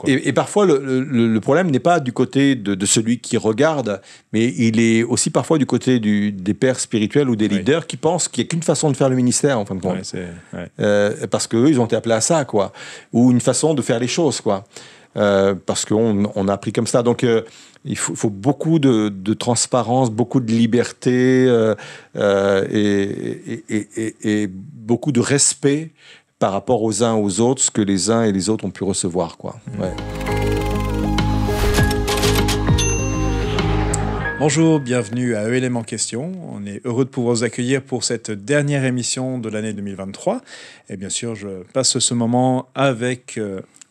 quoi. Et parfois, le problème n'est pas du côté de celui qui regarde, mais il est aussi parfois du côté des pères spirituels ou des leaders qui pensent qu'il n'y a qu'une façon de faire le ministère, en fin de compte. Parce qu'eux, ils ont été appelés à ça, quoi. Ou une façon de faire les choses, quoi. Parce qu'on a appris comme ça. Donc, il faut beaucoup de transparence, beaucoup de liberté et beaucoup de respect par rapport aux uns aux autres, ce que les uns et les autres ont pu recevoir, quoi. Ouais. Bonjour, bienvenue à ELM en question. On est heureux de pouvoir vous accueillir pour cette dernière émission de l'année 2023. Et bien sûr, je passe ce moment avec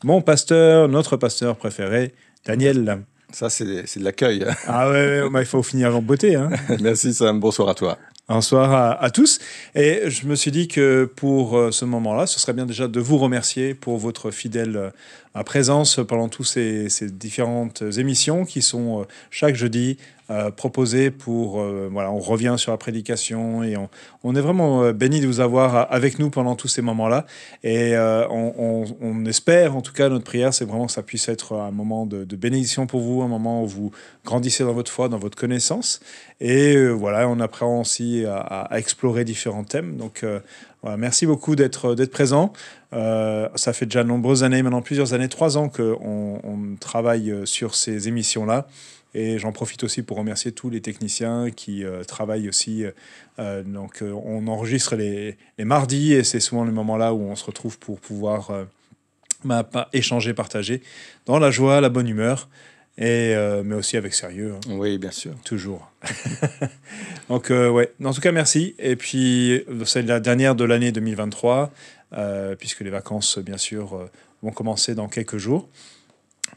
mon pasteur, notre pasteur préféré, Daniel. Ça, c'est de l'accueil. Ah ouais, il faut finir en beauté. Hein. Merci Sam, bonsoir à toi. Bonsoir à tous. Et je me suis dit que pour ce moment-là, ce serait bien déjà de vous remercier pour votre fidèle présence pendant toutes ces différentes émissions qui sont chaque jeudi proposées pour... on revient sur la prédication et on est vraiment bénis de vous avoir avec nous pendant tous ces moments-là. Et on espère, en tout cas, notre prière, c'est vraiment que ça puisse être un moment de bénédiction pour vous, un moment où vous grandissez dans votre foi, dans votre connaissance. Et on apprend aussi à explorer différents thèmes. Donc, merci beaucoup d'être présent. Ça fait déjà de nombreuses années, maintenant plusieurs années, 3 ans qu'on travaille sur ces émissions-là. Et j'en profite aussi pour remercier tous les techniciens qui travaillent aussi. On enregistre les mardis et c'est souvent le moment-là où on se retrouve pour pouvoir échanger, partager dans la joie, la bonne humeur. Mais aussi avec sérieux. Hein. Oui, bien sûr. Toujours. Donc, en tout cas, merci. Et puis, c'est la dernière de l'année 2023, puisque les vacances, bien sûr, vont commencer dans quelques jours.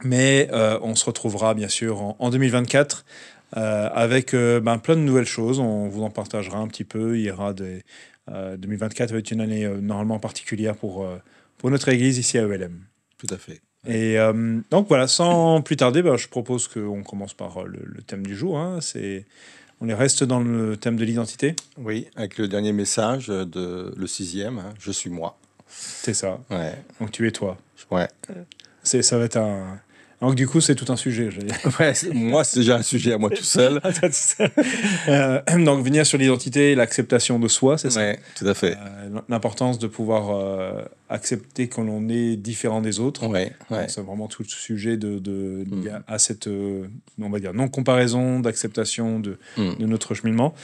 Mais on se retrouvera, bien sûr, en 2024 avec plein de nouvelles choses. On vous en partagera un petit peu. Il y aura 2024 va être une année normalement particulière pour notre Église ici à ELM. Tout à fait. Et donc voilà, sans plus tarder, je propose qu'on commence par le thème du jour. Hein. On reste dans le thème de l'identité. Oui, avec le dernier message, le 6e, hein, je suis moi. C'est ça. Ouais. Donc tu es toi. Ouais. Ça va être un... Donc du coup, c'est tout un sujet. Ouais, moi, c'est déjà un sujet à moi tout seul. Donc venir sur l'identité et l'acceptation de soi, c'est ça. Oui, tout à fait. L'importance de pouvoir accepter que l'on est différent des autres. Ouais. C'est vraiment tout le sujet à cette, on va dire, non-comparaison, d'acceptation de notre cheminement.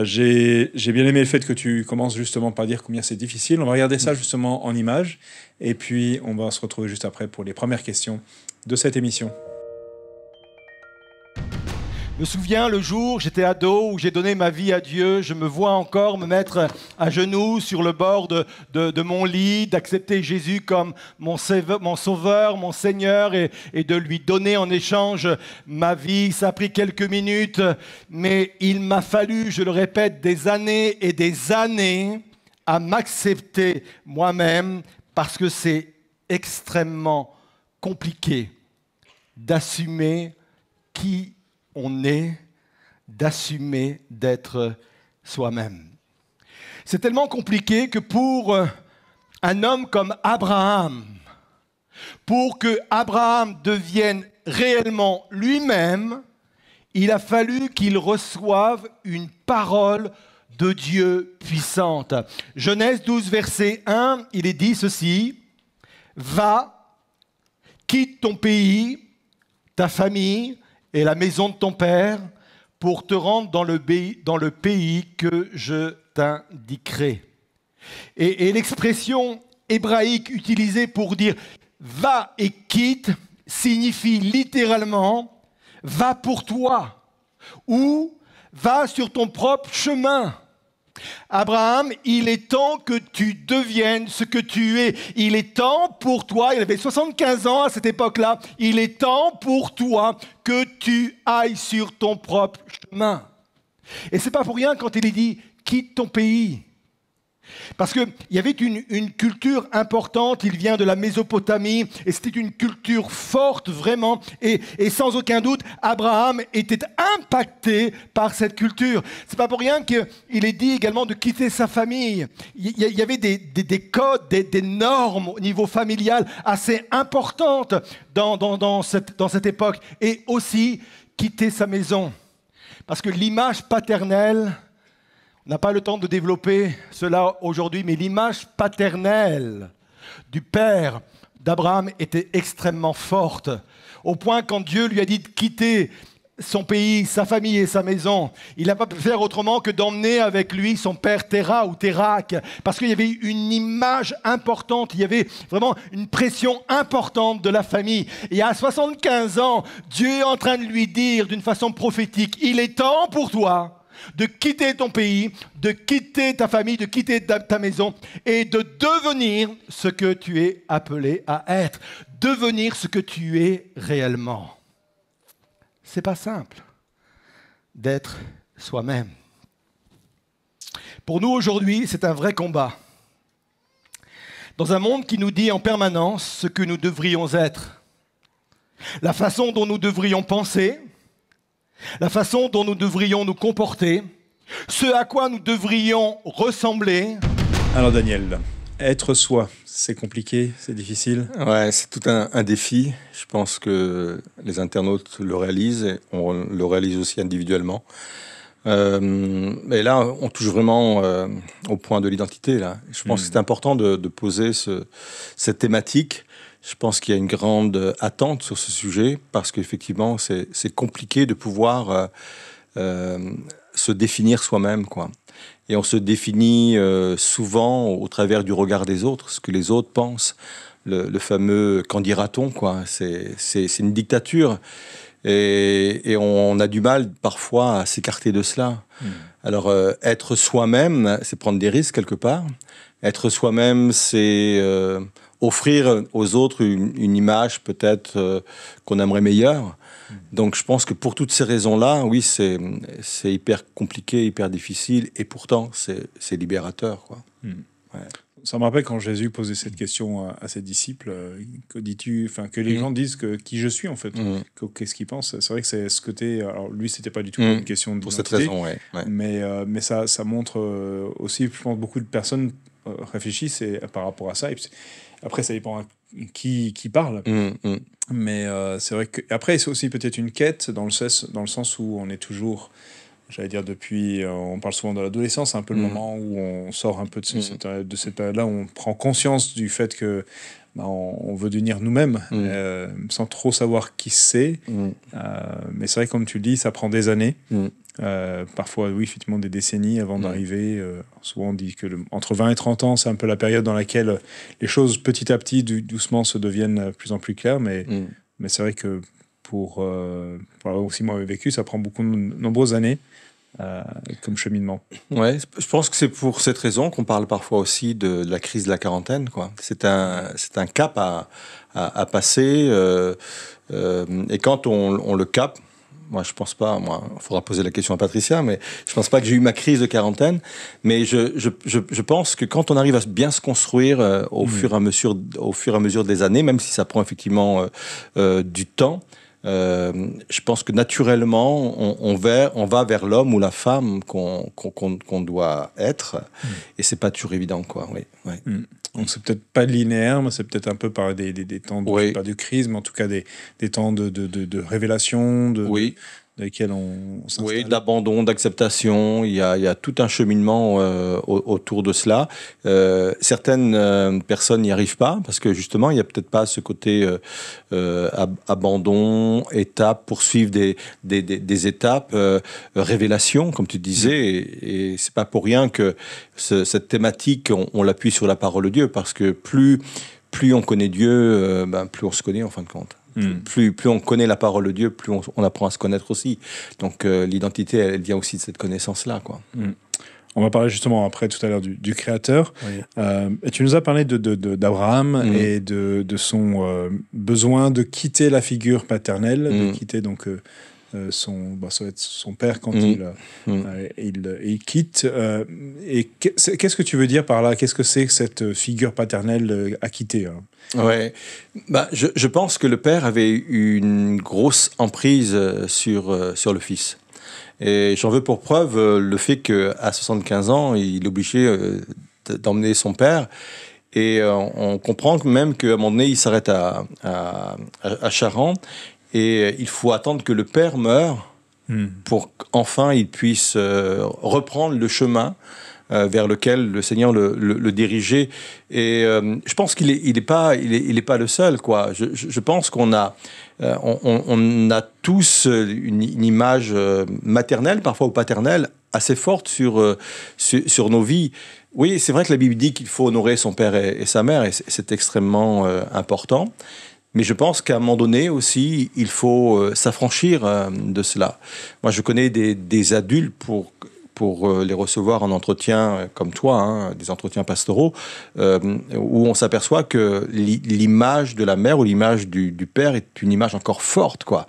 J'ai bien aimé le fait que tu commences justement par dire combien c'est difficile. On va regarder ça justement en images. Et puis, on va se retrouver juste après pour les premières questions de cette émission. Je me souviens le jour, j'étais ado, où j'ai donné ma vie à Dieu. Je me vois encore me mettre à genoux sur le bord de mon lit, d'accepter Jésus comme mon sauveur, mon Seigneur, et de lui donner en échange ma vie. Ça a pris quelques minutes, mais il m'a fallu, je le répète, des années et des années à m'accepter moi-même, parce que c'est extrêmement compliqué d'assumer qui on est, d'assumer d'être soi-même. C'est tellement compliqué que pour un homme comme Abraham, pour que Abraham devienne réellement lui-même, il a fallu qu'il reçoive une parole de Dieu puissante. Genèse 12, verset 1, il est dit ceci: « Va, quitte ton pays, ta famille et la maison de ton père pour te rendre dans le pays que je t'indiquerai. » Et l'expression hébraïque utilisée pour dire « va et quitte » signifie littéralement « va pour toi » ou « va sur ton propre chemin ». Abraham, il est temps que tu deviennes ce que tu es. Il est temps pour toi, il avait 75 ans à cette époque-là, il est temps pour toi que tu ailles sur ton propre chemin. Et c'est pas pour rien quand il est dit « quitte ton pays ». Parce qu'il y avait une culture importante, il vient de la Mésopotamie, et c'était une culture forte vraiment, et sans aucun doute, Abraham était impacté par cette culture. C'est pas pour rien qu'il est dit également de quitter sa famille. Il y avait des codes, des normes au niveau familial assez importantes dans cette époque, et aussi quitter sa maison. Parce que l'image paternelle, on n'a pas le temps de développer cela aujourd'hui, mais l'image paternelle du père d'Abraham était extrêmement forte, au point quand Dieu lui a dit de quitter son pays, sa famille et sa maison, il n'a pas pu faire autrement que d'emmener avec lui son père Téra ou Térak, parce qu'il y avait une image importante, il y avait vraiment une pression importante de la famille. Et à 75 ans, Dieu est en train de lui dire d'une façon prophétique, il est temps pour toi de quitter ton pays, de quitter ta famille, de quitter ta maison et de devenir ce que tu es appelé à être. Devenir ce que tu es réellement. C'est pas simple d'être soi-même. Pour nous aujourd'hui, c'est un vrai combat. Dans un monde qui nous dit en permanence ce que nous devrions être, la façon dont nous devrions penser, la façon dont nous devrions nous comporter, ce à quoi nous devrions ressembler. Alors Daniel, être soi, c'est compliqué, c'est difficile? Ouais, c'est tout un défi. Je pense que les internautes le réalisent et on le réalise aussi individuellement. Mais là, on touche vraiment au point de l'identité. Là. Je pense que c'est important de poser cette thématique. Je pense qu'il y a une grande attente sur ce sujet parce qu'effectivement, c'est compliqué de pouvoir se définir soi-même, quoi. Et on se définit souvent au travers du regard des autres, ce que les autres pensent. Le fameux « qu'en dira-t-on » quoi. C'est une dictature. Et on a du mal parfois à s'écarter de cela. Alors, être soi-même, c'est prendre des risques quelque part. Être soi-même, c'est offrir aux autres une image peut-être qu'on aimerait meilleure. Donc je pense que pour toutes ces raisons-là, oui, c'est hyper compliqué, hyper difficile, et pourtant c'est libérateur, quoi. Ouais. Ça me rappelle quand Jésus posait cette question à ses disciples, que dis-tu, enfin que les gens disent qui je suis en fait, qu'est-ce qu'ils pensent. C'est vrai que c'est ce côté. Alors lui, c'était pas du tout une question de pour cette raison, ouais. Mais ça montre aussi, je pense, beaucoup de personnes réfléchissent par rapport à ça. Et après, ça dépend qui parle. Mais c'est vrai que après, c'est aussi peut-être une quête dans le sens où on est toujours, j'allais dire depuis, on parle souvent de l'adolescence, c'est un peu le moment où on sort un peu de cette période-là, où on prend conscience du fait que on veut devenir nous-mêmes, sans trop savoir qui c'est. Mais c'est vrai, comme tu le dis, ça prend des années. Parfois, oui, effectivement, des décennies avant d'arriver. Souvent, on dit que entre 20 et 30 ans, c'est un peu la période dans laquelle les choses, petit à petit, doucement, se deviennent de plus en plus claires. Mais c'est vrai que pour avoir aussi moi vécu, ça prend beaucoup de nombreuses années comme cheminement. Ouais, je pense que c'est pour cette raison qu'on parle parfois aussi de la crise de la quarantaine, quoi. C'est un cap à passer. Et quand on le capte, moi, je pense pas. Il faudra poser la question à Patricia, mais je pense pas que j'ai eu ma crise de quarantaine. Mais je pense que quand on arrive à bien se construire au fur et à mesure des années, même si ça prend effectivement du temps, je pense que naturellement, on va vers l'homme ou la femme qu'on doit être, et c'est pas toujours évident, quoi. Oui. Donc c'est peut-être pas linéaire, mais c'est peut-être un peu par des temps de, pas de crise, mais en tout cas des temps de révélation, dans lesquels on s'installe. Oui, d'abandon, d'acceptation. Il y a tout un cheminement autour de cela. Certaines personnes n'y arrivent pas parce que justement, il n'y a peut-être pas ce côté abandon, étape, poursuivre des étapes, révélation, comme tu disais. Et c'est pas pour rien que cette thématique, on l'appuie sur la parole de Dieu, parce que plus on connaît Dieu, plus on se connaît en fin de compte. Plus on connaît la parole de Dieu, plus on apprend à se connaître aussi. Donc l'identité, elle vient aussi de cette connaissance-là, quoi. On va parler justement après, tout à l'heure, du Créateur. Et tu nous as parlé d'Abraham et de son besoin de quitter la figure paternelle, de quitter donc ça va être son père quand il quitte. Et qu'est-ce que tu veux dire par là? Qu'est-ce que c'est que cette figure paternelle acquittée, hein? Ouais, je pense que le père avait une grosse emprise sur le fils. Et j'en veux pour preuve le fait qu'à 75 ans, il est obligé d'emmener son père. Et on comprend même qu'à un moment donné, il s'arrête à Charran. Et il faut attendre que le père meure pour qu'enfin il puisse reprendre le chemin vers lequel le Seigneur le dirigeait. Et je pense qu'il est pas le seul, quoi. Je pense qu'on a tous une image maternelle, parfois ou paternelle, assez forte sur nos vies. Oui, c'est vrai que la Bible dit qu'il faut honorer son père et sa mère, et c'est extrêmement important. Mais je pense qu'à un moment donné aussi, il faut s'affranchir de cela. Moi, je connais des adultes pour les recevoir en entretien comme toi, hein, des entretiens pastoraux, où on s'aperçoit que l'image de la mère ou l'image du père est une image encore forte, quoi.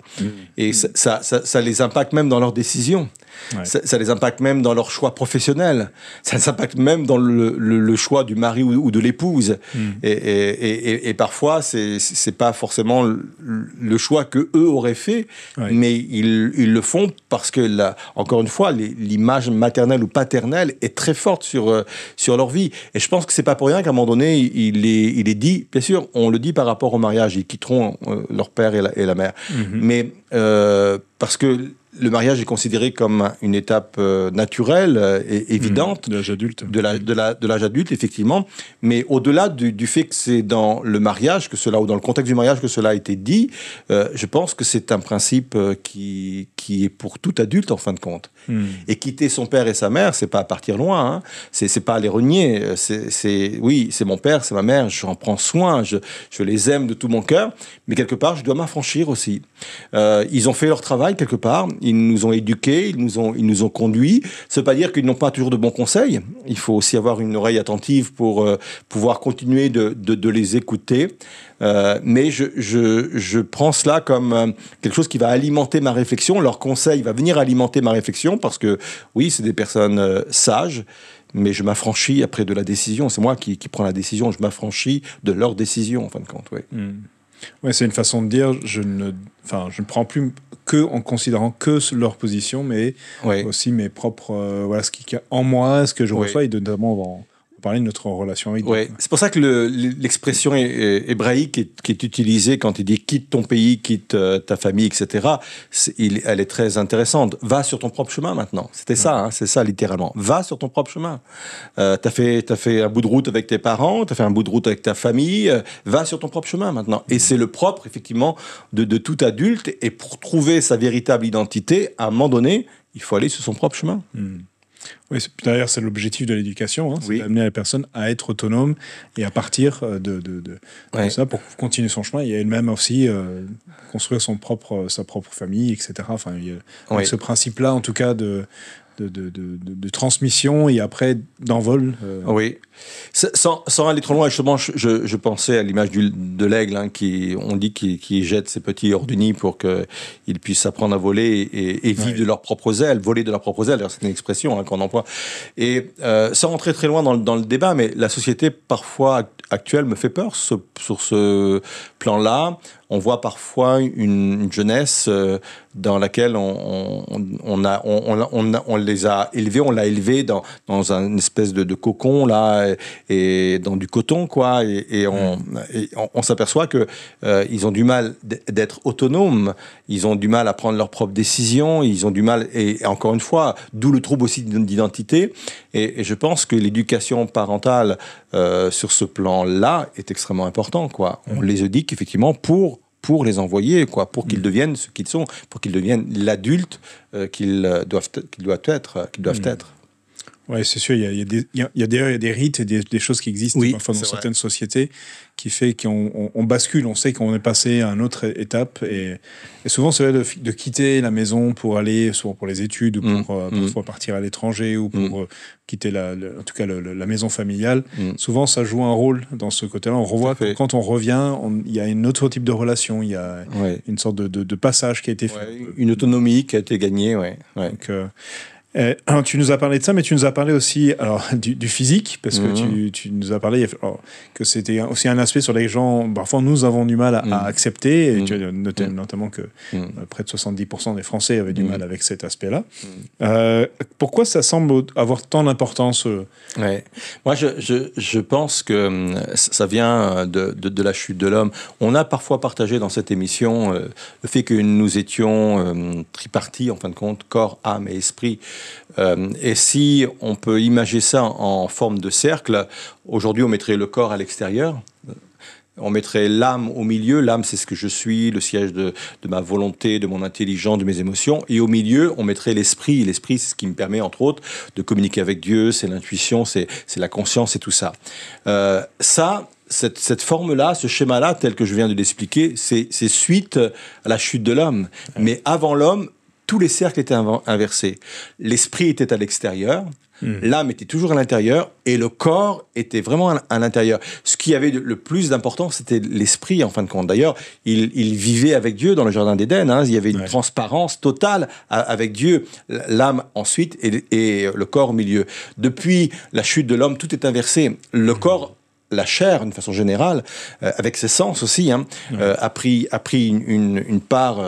Et ça les impacte même dans leurs décisions. Ouais. Ça les impacte même dans leur choix professionnel. Ça les impacte même dans le choix du mari ou de l'épouse. Et parfois, c'est pas forcément le choix que eux auraient fait, mais ils le font parce que, encore une fois, l'image maternelle ou paternelle est très forte sur leur vie. Et je pense que c'est pas pour rien qu'à un moment donné, il est dit, bien sûr, on le dit par rapport au mariage, ils quitteront leur père et la mère. Mais parce que le mariage est considéré comme une étape naturelle et évidente. De l'âge adulte. De l'âge adulte, effectivement. Mais au-delà du fait que c'est dans le mariage que cela, ou dans le contexte du mariage que cela a été dit, je pense que c'est un principe qui est pour tout adulte, en fin de compte. Et quitter son père et sa mère, c'est pas partir loin, hein. C'est pas les renier. Oui, c'est mon père, c'est ma mère, j'en prends soin, je les aime de tout mon cœur, mais quelque part, je dois m'affranchir aussi. Ils ont fait leur travail quelque part, ils nous ont éduqués, ils nous ont conduits. Ça veut pas dire qu'ils n'ont pas toujours de bons conseils. Il faut aussi avoir une oreille attentive pour pouvoir continuer de les écouter. Mais je prends cela comme quelque chose qui va alimenter ma réflexion. Leur conseil va venir alimenter ma réflexion parce que, oui, c'est des personnes sages, mais je m'affranchis après de la décision. C'est moi qui prends la décision. Je m'affranchis de leur décision, en fin de compte. Oui. Ouais, c'est une façon de dire, je ne prends plus que en considérant que leur position, mais aussi mes propres, ce qui en moi, ce que je reçois, et notamment on va parler de notre relation avec Dieu. C'est pour ça que l'expression hébraïque qui est utilisée quand il dit « quitte ton pays, quitte ta famille, etc. », elle est très intéressante. « Va sur ton propre chemin maintenant ». C'était ça, hein, c'est ça littéralement. « Va sur ton propre chemin ». T'as fait un bout de route avec tes parents, t'as fait un bout de route avec ta famille, va sur ton propre chemin maintenant. Et c'est le propre, effectivement, de tout adulte. Et pour trouver sa véritable identité, à un moment donné, il faut aller sur son propre chemin. Oui, d'ailleurs, c'est l'objectif de l'éducation, hein, c'est d'amener la personne à être autonome et à partir de ça pour continuer son chemin et elle-même aussi construire sa propre famille, etc. Enfin, avec ce principe-là, en tout cas, de transmission et après d'envol. Oui. Sans aller trop loin, justement, je pensais à l'image de l'aigle, hein, on dit qu'il jette ses petits hors du nid pour qu'ils puissent apprendre à voler et vivre de leurs propres ailes, voler de leurs propres ailes. C'est une expression, hein, qu'on emploie. Et sans rentrer très loin dans le débat, mais la société parfois actuelle me fait peur sur ce plan-là. On voit parfois une jeunesse dans laquelle on les a élevés, on l'a élevé dans une espèce de cocon là, et dans du coton, quoi, et on s'aperçoit que ils ont du mal d'être autonomes, ils ont du mal à prendre leurs propres décisions, ils ont du mal, et encore une fois, d'où le trouble aussi d'identité, et je pense que l'éducation parentale sur ce plan-là est extrêmement important, quoi. On les éduque effectivement pour les envoyer, quoi, pour qu'ils deviennent ce qu'ils sont, pour qu'ils deviennent l'adulte qu'ils doivent être. Oui, c'est sûr. Il y a des rites et des choses qui existent parfois dans certaines sociétés qui fait qu'on bascule. On sait qu'on est passé à une autre étape. Et souvent, c'est vrai de quitter la maison pour aller, souvent pour les études, ou pour parfois partir à l'étranger, ou pour quitter en tout cas la maison familiale. Souvent, ça joue un rôle dans ce côté-là. On revoit que quand on revient, il y a un autre type de relation. Il y a une sorte de passage qui a été fait. Une autonomie qui a été gagnée. Donc, tu nous as parlé de ça, mais tu nous as parlé aussi du physique, parce que tu nous as parlé que c'était aussi un aspect sur les gens, parfois nous avons du mal à accepter, et tu as noté notamment que près de 70% des Français avaient du mal avec cet aspect-là. Pourquoi ça semble avoir tant d'importance Moi, je pense que ça vient de la chute de l'homme. On a parfois partagé dans cette émission le fait que nous étions tripartis, en fin de compte, corps, âme et esprit. Et si on peut imaginer ça en forme de cercle, aujourd'hui on mettrait le corps à l'extérieur, on mettrait l'âme au milieu. L'âme, c'est ce que je suis, le siège de ma volonté, de mon intelligence, de mes émotions. Et au milieu, on mettrait l'esprit. L'esprit, c'est ce qui me permet, entre autres, de communiquer avec Dieu, c'est l'intuition, c'est la conscience et tout ça. Cette forme-là, ce schéma-là, tel que je viens de l'expliquer, c'est suite à la chute de l'homme. Mais avant l'homme, tous les cercles étaient inversés. L'esprit était à l'extérieur, l'âme était toujours à l'intérieur, et le corps était vraiment à l'intérieur. Ce qui avait le plus d'importance, c'était l'esprit, en fin de compte. D'ailleurs, il vivait avec Dieu dans le jardin d'Éden. Il y avait une transparence totale avec Dieu. L'âme ensuite, et le corps au milieu. Depuis la chute de l'homme, tout est inversé. Le corps, la chair, d'une façon générale, avec ses sens aussi, a pris une part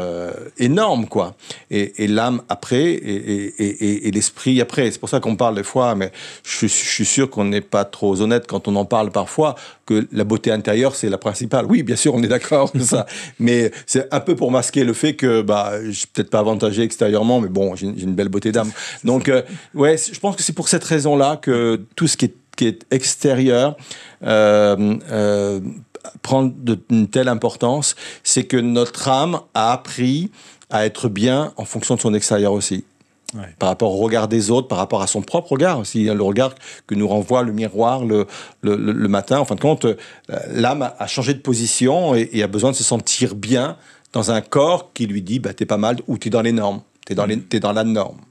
énorme, quoi. Et l'âme après, et l'esprit après. C'est pour ça qu'on parle des fois, mais je suis sûr qu'on n'est pas trop honnête quand on en parle parfois, que la beauté intérieure, c'est la principale. Oui, bien sûr, on est d'accord sur ça. Mais c'est un peu pour masquer le fait que je suis peut-être pas avantagé extérieurement, mais bon, j'ai une belle beauté d'âme. Donc, je pense que c'est pour cette raison-là que tout ce qui est extérieur prend une telle importance, c'est que notre âme a appris à être bien en fonction de son extérieur aussi. Par rapport au regard des autres, par rapport à son propre regard aussi, le regard que nous renvoie le miroir le matin. En fin de compte, l'âme a changé de position et a besoin de se sentir bien dans un corps qui lui dit t'es pas mal, ou t'es dans les normes, t'es dans la norme.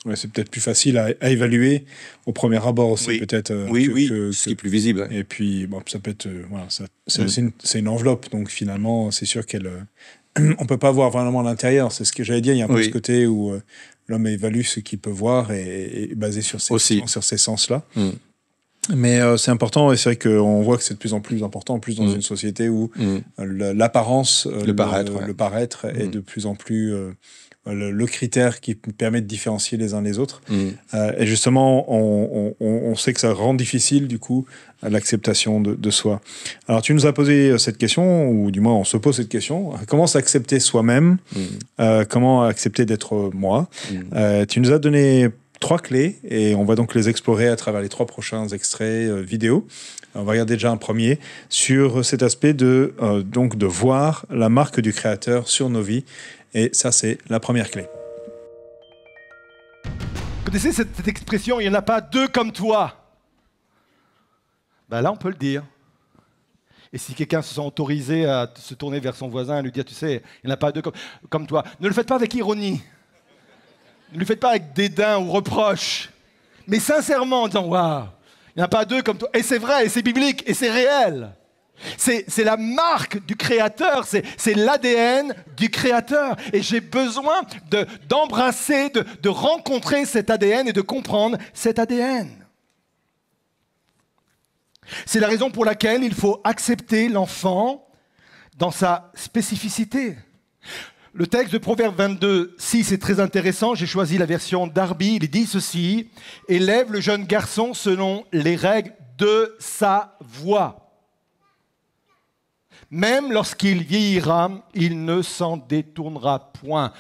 Ouais, c'est peut-être plus facile à évaluer au premier abord aussi, peut-être. Ce qui est plus visible. Et puis, ça peut être... c'est une enveloppe, donc finalement, c'est sûr on peut pas voir vraiment l'intérieur. C'est ce que j'allais dire, il y a un peu ce côté où l'homme évalue ce qu'il peut voir et basé sur ces sens-là. Mais c'est important, et c'est vrai qu'on voit que c'est de plus en plus important, en plus dans une société où l'apparence, le paraître est de plus en plus... le critère qui permet de différencier les uns les autres. Et justement, on sait que ça rend difficile, du coup, l'acceptation de soi. Alors, tu nous as posé cette question, ou du moins, on se pose cette question. Comment s'accepter soi-même Comment accepter d'être moi Tu nous as donné 3 clés, et on va donc les explorer à travers les 3 prochains extraits vidéo. On va regarder déjà un premier sur cet aspect de voir la marque du Créateur sur nos vies. Et ça, c'est la première clé. Vous connaissez cette expression, il n'y en a pas 2 comme toi? Là, on peut le dire. Et si quelqu'un se sent autorisé à se tourner vers son voisin et lui dire, tu sais, il n'y en a pas 2 comme toi, ne le faites pas avec ironie. Ne le faites pas avec dédain ou reproche. Mais sincèrement, en disant, waouh, il n'y en a pas 2 comme toi. Et c'est vrai, et c'est biblique, et c'est réel. C'est la marque du Créateur, c'est l'ADN du Créateur. Et j'ai besoin d'embrasser, de rencontrer cet ADN et de comprendre cet ADN. C'est la raison pour laquelle il faut accepter l'enfant dans sa spécificité. Le texte de Proverbe 22:6 est très intéressant. J'ai choisi la version Darby. Il dit ceci: « Élève le jeune garçon selon les règles de sa voix. Même lorsqu'il vieillira, il ne s'en détournera point. »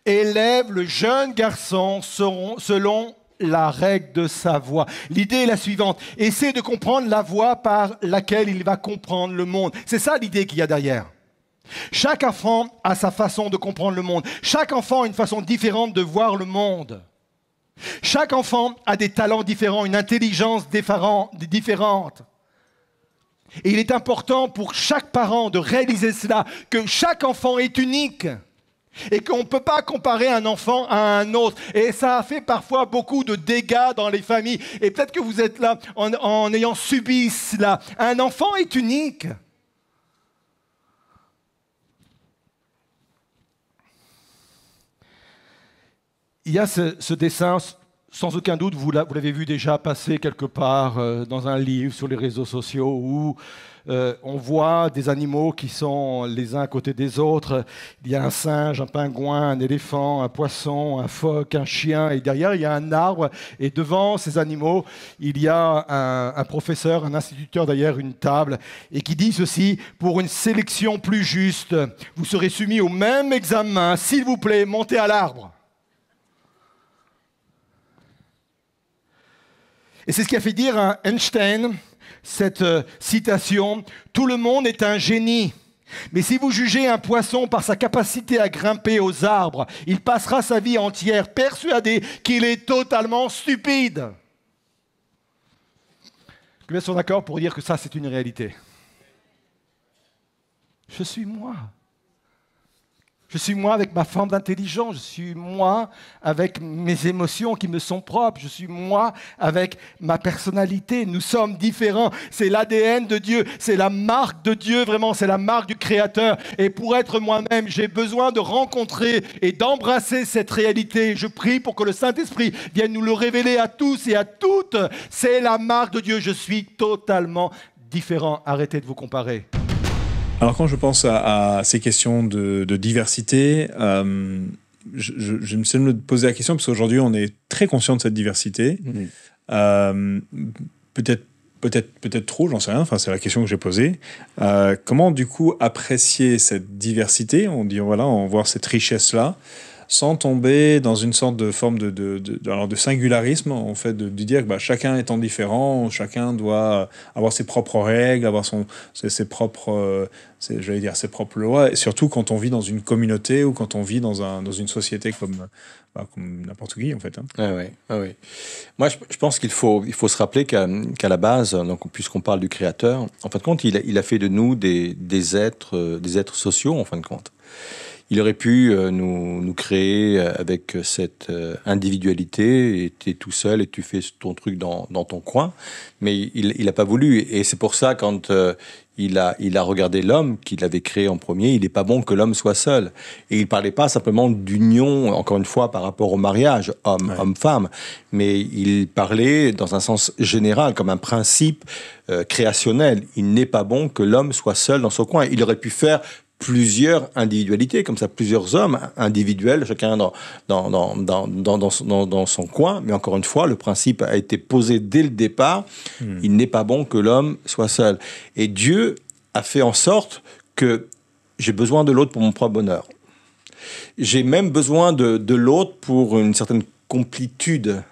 Élève le jeune garçon selon la règle de sa voix. L'idée est la suivante. Essaie de comprendre la voie par laquelle il va comprendre le monde. C'est ça l'idée qu'il y a derrière. Chaque enfant a sa façon de comprendre le monde. Chaque enfant a une façon différente de voir le monde. Chaque enfant a des talents différents, une intelligence différente. Et il est important pour chaque parent de réaliser cela, que chaque enfant est unique et qu'on ne peut pas comparer un enfant à un autre. Et ça a fait parfois beaucoup de dégâts dans les familles. Et peut-être que vous êtes là en ayant subi cela. Un enfant est unique. Il y a ce dessin, sans aucun doute, vous l'avez vu déjà passer quelque part dans un livre, sur les réseaux sociaux, où on voit des animaux qui sont les uns à côté des autres. Il y a un singe, un pingouin, un éléphant, un poisson, un phoque, un chien, et derrière il y a un arbre. Et devant ces animaux, il y a un professeur, un instituteur derrière une table, et qui dit ceci: pour une sélection plus juste, vous serez soumis au même examen. S'il vous plaît, montez à l'arbre. Et c'est ce qui a fait dire à Einstein cette citation: tout le monde est un génie. Mais si vous jugez un poisson par sa capacité à grimper aux arbres, il passera sa vie entière persuadé qu'il est totalement stupide. Combien sont d'accord pour dire que ça, c'est une réalité? Je suis moi. Je suis moi avec ma forme d'intelligence, je suis moi avec mes émotions qui me sont propres, je suis moi avec ma personnalité. Nous sommes différents, c'est l'ADN de Dieu, c'est la marque de Dieu, vraiment, c'est la marque du Créateur. Et pour être moi-même, j'ai besoin de rencontrer et d'embrasser cette réalité. Je prie pour que le Saint-Esprit vienne nous le révéler à tous et à toutes. C'est la marque de Dieu, je suis totalement différent. Arrêtez de vous comparer. Alors quand je pense à ces questions de diversité, je me suis posé la question, parce qu'aujourd'hui on est très conscient de cette diversité, peut-être trop, j'en sais rien, enfin, c'est la question que j'ai posée. Comment du coup apprécier cette diversité, on voit cette richesse-là, sans tomber dans une sorte de forme de singularisme, en fait, de dire que chacun étant différent, chacun doit avoir ses propres règles, avoir ses propres lois, et surtout quand on vit dans une communauté ou quand on vit dans une société comme n'importe qui, en fait. Ouais. Moi, je pense qu'il faut se rappeler qu'à la base, donc, puisqu'on parle du Créateur, en fin de compte, il a fait de nous des êtres sociaux, en fin de compte. Il aurait pu nous créer avec cette individualité, et tu es tout seul et tu fais ton truc dans ton coin, mais il n'a pas voulu. Et c'est pour ça, quand il a regardé l'homme qu'il avait créé en premier, il n'est pas bon que l'homme soit seul. Et il ne parlait pas simplement d'union, encore une fois, par rapport au mariage, homme-femme, mais il parlait dans un sens général, comme un principe créationnel. Il n'est pas bon que l'homme soit seul dans son coin. Il aurait pu faire plusieurs individualités, comme ça, plusieurs hommes individuels, chacun dans son coin. Mais encore une fois, le principe a été posé dès le départ. Il n'est pas bon que l'homme soit seul. Et Dieu a fait en sorte que j'ai besoin de l'autre pour mon propre bonheur. J'ai même besoin de l'autre pour une certaine complétude.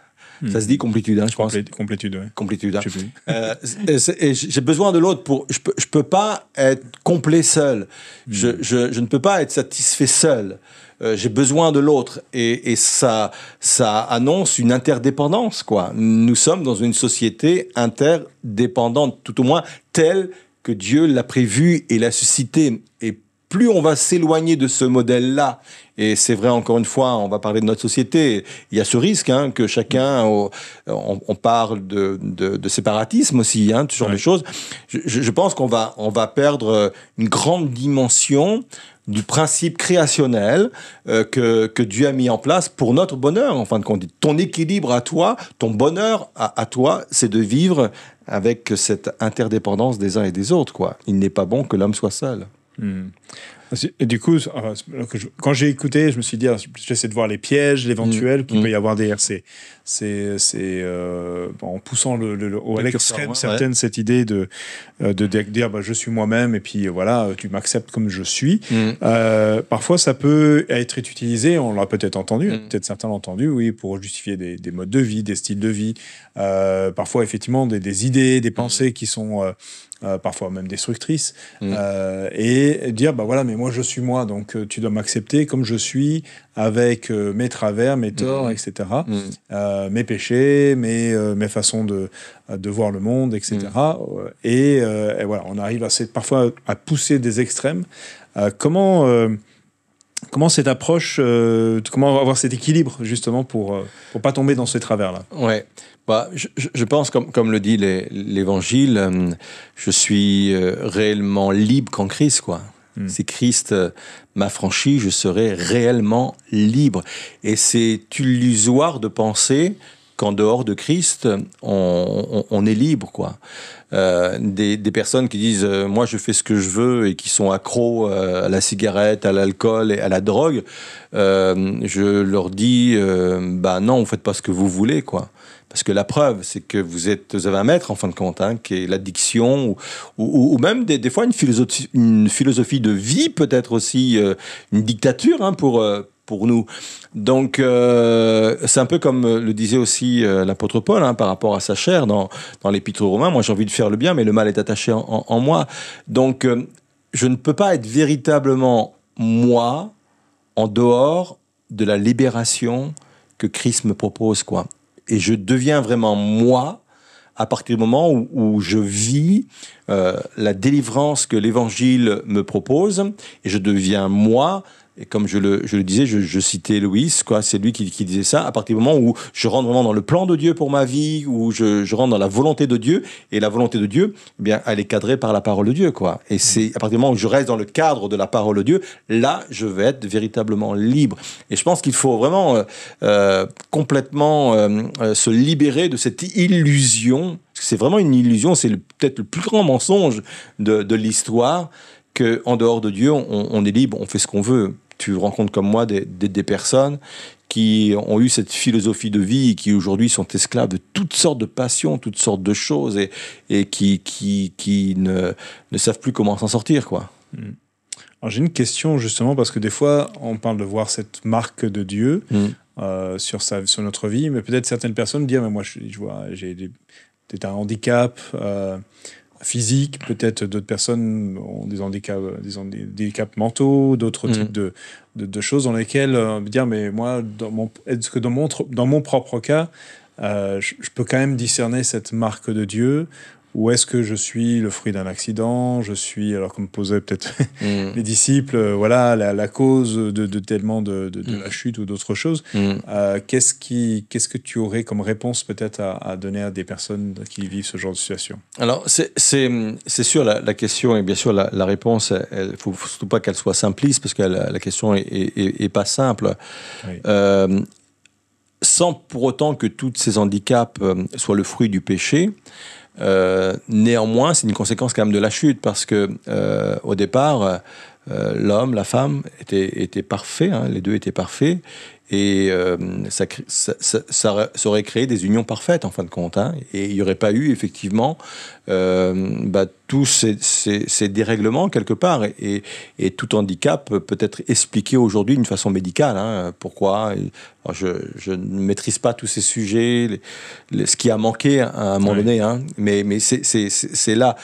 Ça se dit complétude, je pense. Complétude, oui. Complétude, hein. Et j'ai besoin de l'autre pour... Je peux pas être complet seul. Je ne peux pas être satisfait seul. J'ai besoin de l'autre. Et ça annonce une interdépendance, quoi. Nous sommes dans une société interdépendante, tout au moins telle que Dieu l'a prévue et l'a suscitée. Et plus on va s'éloigner de ce modèle-là, et c'est vrai, encore une fois, on va parler de notre société, il y a ce risque que chacun, on parle de séparatisme aussi, ce genre de choses. Je pense qu'on va perdre une grande dimension du principe créationnel que Dieu a mis en place pour notre bonheur, en fin de compte. Ton équilibre à toi, ton bonheur à toi, c'est de vivre avec cette interdépendance des uns et des autres, quoi. Il n'est pas bon que l'homme soit seul. Et du coup, quand j'ai écouté, je me suis dit, j'essaie de voir les pièges éventuels qu'il peut y avoir derrière en poussant à l'extrême cette idée de dire je suis moi-même et puis voilà, tu m'acceptes comme je suis. Parfois, ça peut être utilisé, on l'a peut-être entendu, peut-être certains l'ont entendu, oui, pour justifier des modes de vie, des styles de vie. Parfois, effectivement, des idées, des pensées qui sont parfois même destructrices, et dire voilà, mais moi je suis moi, donc tu dois m'accepter comme je suis, avec mes travers, mes torts, etc., mes péchés, mes façons de voir le monde, etc. Et voilà, on arrive parfois à pousser des extrêmes. Comment cette approche, comment avoir cet équilibre justement pour pas tomber dans ces travers-là? Ouais. Bah, je pense, comme le dit l'Évangile, je suis réellement libre qu'en Christ, quoi. Si Christ m'a franchi, je serai réellement libre. Et c'est illusoire de penser qu'en dehors de Christ, on est libre, quoi. Des personnes qui disent moi je fais ce que je veux et qui sont accros à la cigarette, à l'alcool et à la drogue, je leur dis non, vous faites pas ce que vous voulez, quoi. Parce que la preuve, c'est que vous avez un maître, en fin de compte, qui est l'addiction, ou même des fois une philosophie de vie, peut-être aussi une dictature pour nous. Donc, c'est un peu comme le disait aussi l'apôtre Paul par rapport à sa chair dans l'Épître aux Romains. Moi, j'ai envie de faire le bien, mais le mal est attaché en moi. Donc, je ne peux pas être véritablement moi en dehors de la libération que Christ me propose, quoi. Et je deviens vraiment moi à partir du moment où je vis la délivrance que l'Évangile me propose, et je deviens moi. Et comme je le disais, je citais Louis, quoi, c'est lui qui disait ça, à partir du moment où je rentre vraiment dans le plan de Dieu pour ma vie, où je rentre dans la volonté de Dieu, et la volonté de Dieu, eh bien, elle est cadrée par la parole de Dieu, quoi. Et c'est à partir du moment où je reste dans le cadre de la parole de Dieu, là, je vais être véritablement libre. Et je pense qu'il faut vraiment complètement se libérer de cette illusion, parce que c'est vraiment une illusion, c'est peut-être le plus grand mensonge de l'histoire, qu'en dehors de Dieu, on est libre, on fait ce qu'on veut. Tu rencontres comme moi des personnes qui ont eu cette philosophie de vie et qui aujourd'hui sont esclaves de toutes sortes de passions, toutes sortes de choses et qui ne savent plus comment s'en sortir, quoi. Alors j'ai une question justement parce que des fois on parle de voir cette marque de Dieu sur notre vie, mais peut-être certaines personnes disent mais moi je vois j'ai peut-être un handicap physique, peut-être d'autres personnes ont des handicaps mentaux, d'autres types de choses dans lesquelles dire mais moi est-ce que dans mon propre cas je peux quand même discerner cette marque de Dieu, ou est-ce que je suis le fruit d'un accident, je suis, alors comme posaient peut-être les disciples, voilà la cause de tellement de la chute ou d'autres choses. Qu'est-ce que tu aurais comme réponse peut-être à donner à des personnes qui vivent ce genre de situation? Alors c'est sûr, la question, et bien sûr la réponse, il ne faut surtout pas qu'elle soit simpliste, parce que la question est pas simple. Oui. Sans pour autant que tous ces handicaps soient le fruit du péché, néanmoins, c'est une conséquence quand même de la chute, parce que au départ, l'homme, la femme étaient parfaits, les deux étaient parfaits, et ça aurait créé des unions parfaites en fin de compte, et il n'y aurait pas eu effectivement tous ces dérèglements quelque part, et tout handicap peut être expliqué aujourd'hui d'une façon médicale. Pourquoi? Alors je ne maîtrise pas tous ces sujets, ce qui a manqué à un moment donné, mais c'est là.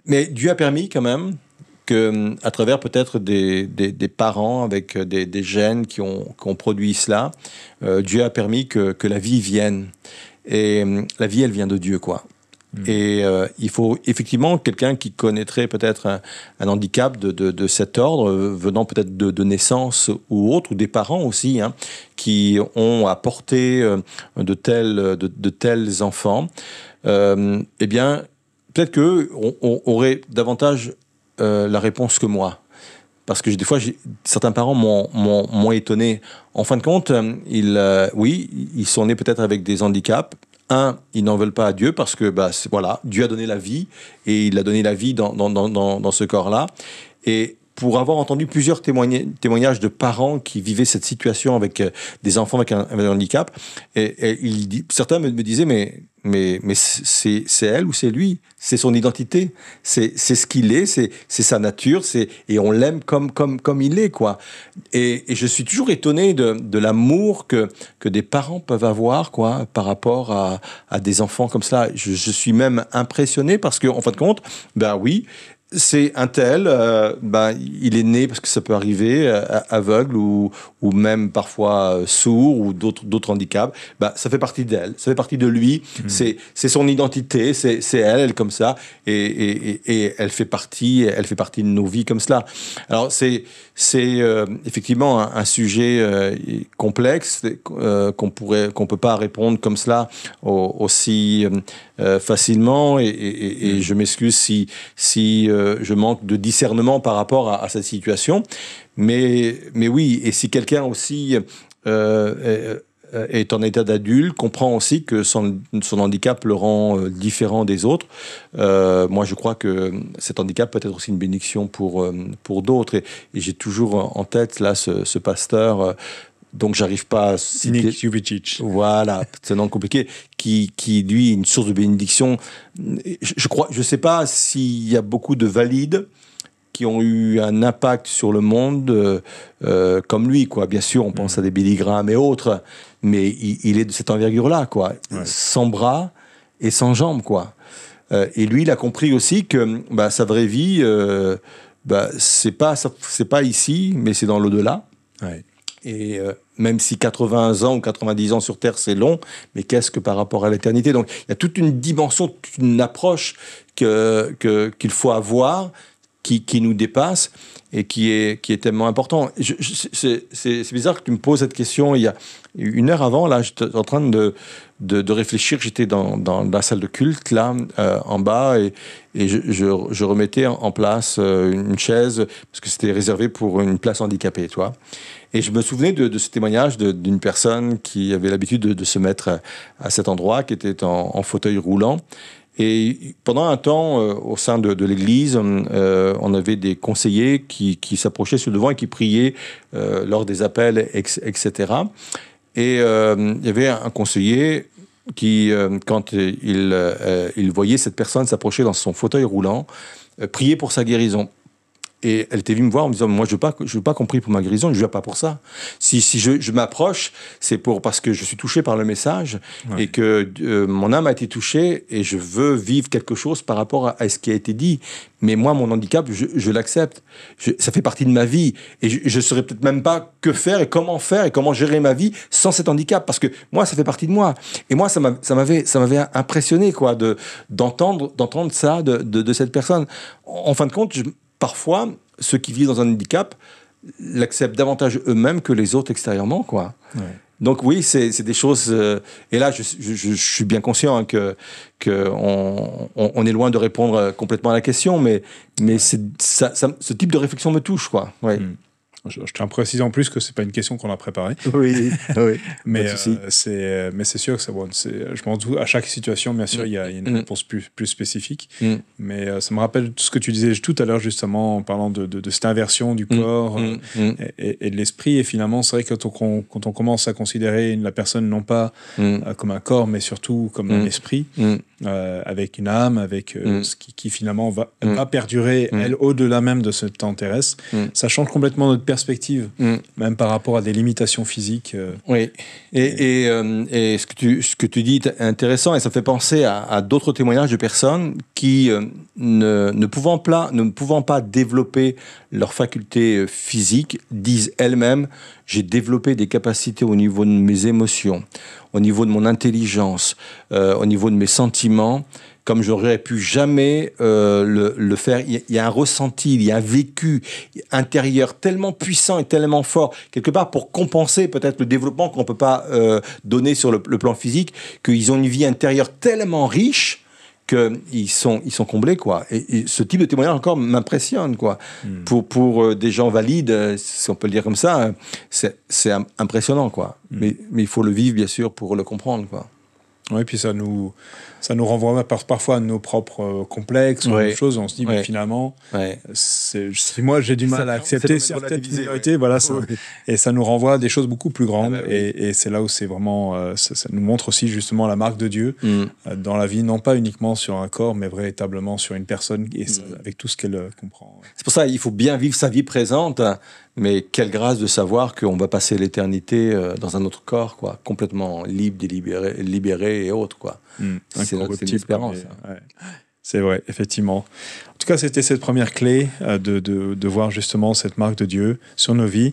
Mais Dieu a permis quand même à travers peut-être des parents avec des gènes qui ont produit cela, Dieu a permis que la vie vienne. Et la vie, elle vient de Dieu, quoi. Et il faut effectivement quelqu'un qui connaîtrait peut-être un handicap de cet ordre, venant peut-être de naissance ou autre, ou des parents aussi, qui ont apporté de tels enfants. Eh bien, peut-être qu'eux auraient davantage la réponse que moi. Parce que des fois, certains parents m'ont étonné. En fin de compte, ils sont nés peut-être avec des handicaps. Ils n'en veulent pas à Dieu parce que voilà, Dieu a donné la vie, et il a donné la vie dans ce corps-là. Et pour avoir entendu plusieurs témoignages de parents qui vivaient cette situation avec des enfants avec un handicap, et certains me disaient mais c'est elle ou c'est lui, c'est son identité, c'est ce qu'il est, c'est sa nature, et on l'aime comme il est, quoi. Et je suis toujours étonné de l'amour que des parents peuvent avoir, quoi, par rapport à des enfants comme cela. Je suis même impressionné parce que en fin de compte, oui, c'est un tel, il est né, parce que ça peut arriver, aveugle ou même parfois sourd ou d'autres handicaps. Ça fait partie d'elle, ça fait partie de lui. C'est son identité, c'est elle comme ça, et elle fait partie de nos vies comme cela. Alors c'est effectivement un sujet complexe qu'on peut pas répondre comme cela aussi facilement, et je m'excuse si je manque de discernement par rapport à cette situation, mais oui, et si quelqu'un aussi est en état d'adulte, comprend aussi que son handicap le rend différent des autres. Moi, je crois que cet handicap peut être aussi une bénédiction pour d'autres, et j'ai toujours en tête là ce pasteur. Donc, j'arrive pas à citer... Nick Jubicic. Voilà, c'est un nom compliqué, qui lui, est une source de bénédiction. Je sais pas s'il y a beaucoup de valides qui ont eu un impact sur le monde comme lui, quoi. Bien sûr, on pense à des Billy Graham et autres, mais il est de cette envergure-là, quoi. Ouais. Sans bras et sans jambes, quoi. Et lui, il a compris aussi que sa vraie vie, c'est pas ici, mais c'est dans l'au-delà. Ouais. Et même si 80 ans ou 90 ans sur Terre, c'est long, mais qu'est-ce que par rapport à l'éternité? Donc, il y a toute une dimension, toute une approche qu'il faut avoir, qui nous dépasse et qui est tellement important. C'est bizarre que tu me poses cette question. Il y a une heure avant, là, j'étais en train de réfléchir. J'étais dans la salle de culte, là, en bas, et je remettais en place une chaise, parce que c'était réservé pour une place handicapée, tu vois. Et je me souvenais de ce témoignage d'une personne qui avait l'habitude de se mettre à cet endroit, qui était en fauteuil roulant. Et pendant un temps, au sein de l'Église, on avait des conseillers qui s'approchaient sur le devant et qui priaient lors des appels, etc. Et il y avait un conseiller qui, quand il voyait cette personne s'approcher dans son fauteuil roulant, priait pour sa guérison. Et elle était venue me voir en me disant, moi, je veux pas qu'on prie pour ma guérison, je ne viens pas pour ça. Si je m'approche, c'est parce que je suis touché par le message, ouais, et que mon âme a été touchée et je veux vivre quelque chose par rapport à ce qui a été dit. Mais moi, mon handicap, je l'accepte. Ça fait partie de ma vie. Et je ne saurais peut-être même pas que faire et comment gérer ma vie sans cet handicap. Parce que moi, ça fait partie de moi. Et moi, ça m'avait impressionné, quoi, d'entendre ça de cette personne. En fin de compte, parfois, ceux qui vivent dans un handicap l'acceptent davantage eux-mêmes que les autres extérieurement, quoi. Ouais. Donc oui, c'est des choses... et là, je suis bien conscient, hein, qu'on est loin de répondre complètement à la question, mais ce type de réflexion me touche, quoi. Ouais. Je tiens à préciser en plus que c'est pas une question qu'on a préparée. Oui, oui. Mais c'est sûr que je m'en doute, à chaque situation, bien sûr, il y a une réponse plus spécifique. Mais ça me rappelle ce que tu disais tout à l'heure, justement, en parlant de cette inversion du corps et de l'esprit. Et finalement, c'est vrai que quand on commence à considérer la personne non pas comme un corps, mais surtout comme un esprit, avec une âme, avec ce qui finalement va perdurer, elle, au-delà même de ce temps terrestre, ça change complètement notre perspective, même par rapport à des limitations physiques. Oui, et ce que tu dis est intéressant, et ça fait penser à d'autres témoignages de personnes qui, ne pouvant pas développer leurs facultés physiques, disent elles-mêmes, j'ai développé des capacités au niveau de mes émotions, au niveau de mon intelligence, au niveau de mes sentiments, comme j'aurais pu jamais le faire. Il y a un ressenti, il y a un vécu intérieur tellement puissant et tellement fort, quelque part pour compenser peut-être le développement qu'on ne peut pas donner sur le plan physique, qu'ils ont une vie intérieure tellement riche qu'ils sont comblés, quoi. Et ce type de témoignage encore m'impressionne, quoi. Pour des gens valides, si on peut le dire comme ça, c'est impressionnant, quoi. Mais il faut le vivre, bien sûr, pour le comprendre, quoi. Oui, puis ça nous renvoie parfois à nos propres complexes ou des choses. On se dit, mais finalement, si moi j'ai du mal à accepter certaines minorités, voilà, et ça nous renvoie à des choses beaucoup plus grandes. Et c'est là où c'est vraiment, ça nous montre aussi justement la marque de Dieu dans la vie, non pas uniquement sur un corps, mais véritablement sur une personne et avec tout ce qu'elle comprend. C'est pour ça qu'il faut bien vivre sa vie présente. Mais quelle grâce de savoir qu'on va passer l'éternité dans un autre corps, quoi, complètement libre, libéré et autres, quoi. C'est une espérance. C'est vrai, effectivement. En tout cas, c'était cette première clé de voir justement cette marque de Dieu sur nos vies.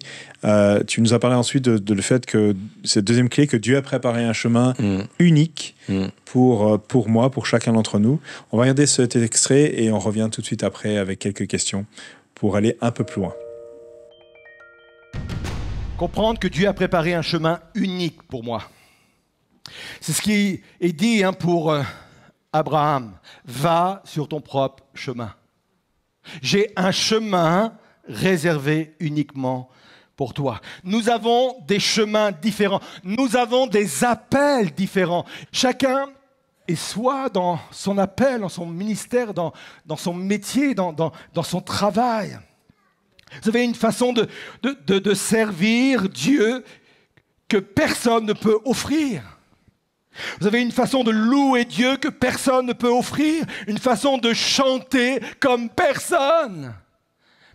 Tu nous as parlé ensuite de le fait que cette deuxième clé, que Dieu a préparé un chemin unique pour moi, pour chacun d'entre nous. On va regarder cet extrait et on revient tout de suite après avec quelques questions pour aller un peu plus loin. Comprendre que Dieu a préparé un chemin unique pour moi. C'est ce qui est dit pour Abraham. Va sur ton propre chemin. J'ai un chemin réservé uniquement pour toi. Nous avons des chemins différents. Nous avons des appels différents. Chacun est soit dans son appel, dans son ministère, dans son métier, dans son travail. Vous avez une façon de servir Dieu que personne ne peut offrir. Vous avez une façon de louer Dieu que personne ne peut offrir. Une façon de chanter comme personne.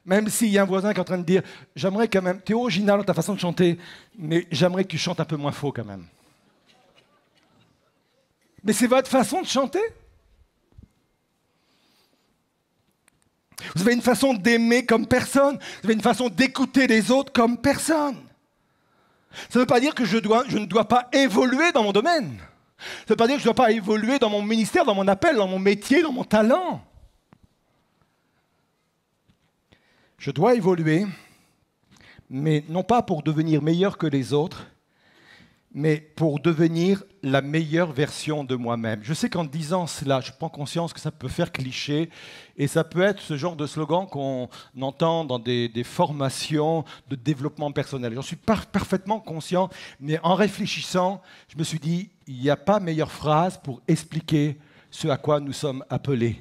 Même s'il y a un voisin qui est en train de dire « J'aimerais quand même, tu es original dans ta façon de chanter, mais j'aimerais que tu chantes un peu moins faux quand même. » Mais c'est votre façon de chanter. Vous avez une façon d'aimer comme personne. Vous avez une façon d'écouter les autres comme personne. Ça ne veut pas dire que je ne dois pas évoluer dans mon domaine. Ça ne veut pas dire que je ne dois pas évoluer dans mon ministère, dans mon appel, dans mon métier, dans mon talent. Je dois évoluer, mais non pas pour devenir meilleur que les autres, mais pour devenir la meilleure version de moi-même. Je sais qu'en disant cela, je prends conscience que ça peut faire cliché, et ça peut être ce genre de slogan qu'on entend dans des formations de développement personnel. J'en suis parfaitement conscient, mais en réfléchissant, je me suis dit, il n'y a pas meilleure phrase pour expliquer ce à quoi nous sommes appelés.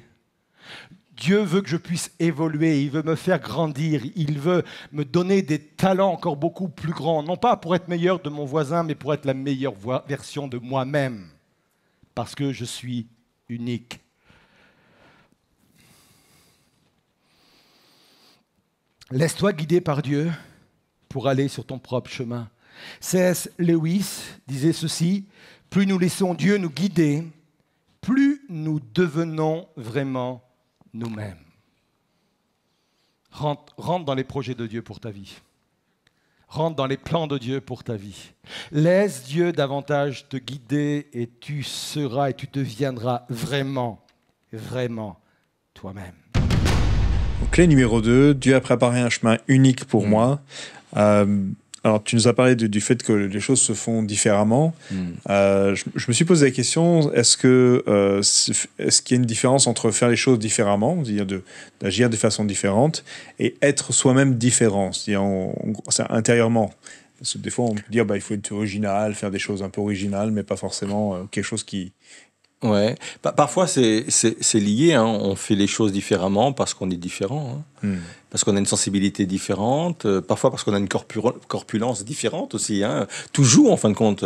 Dieu veut que je puisse évoluer, il veut me faire grandir, il veut me donner des talents encore beaucoup plus grands, non pas pour être meilleur de mon voisin, mais pour être la meilleure version de moi-même, parce que je suis unique. Laisse-toi guider par Dieu pour aller sur ton propre chemin. C.S. Lewis disait ceci, « Plus nous laissons Dieu nous guider, plus nous devenons vraiment nous-mêmes. » Rentre dans les projets de Dieu pour ta vie. Rentre dans les plans de Dieu pour ta vie. Laisse Dieu davantage te guider et tu seras et tu deviendras vraiment, vraiment toi-même. Clé numéro 2, Dieu a préparé un chemin unique pour moi. Alors, tu nous as parlé du fait que les choses se font différemment. Je me suis posé la question, est-ce qu'il y a une différence entre faire les choses différemment, c'est-à-dire d'agir de façon différente, et être soi-même différent, c'est-à-dire intérieurement. Parce que des fois, on peut dire il faut être original, faire des choses un peu originales, mais pas forcément quelque chose qui... Ouais. Parfois, c'est lié. On fait les choses différemment parce qu'on est différent. Parce qu'on a une sensibilité différente. Parfois parce qu'on a une corpulence différente aussi. Tout joue, en fin de compte.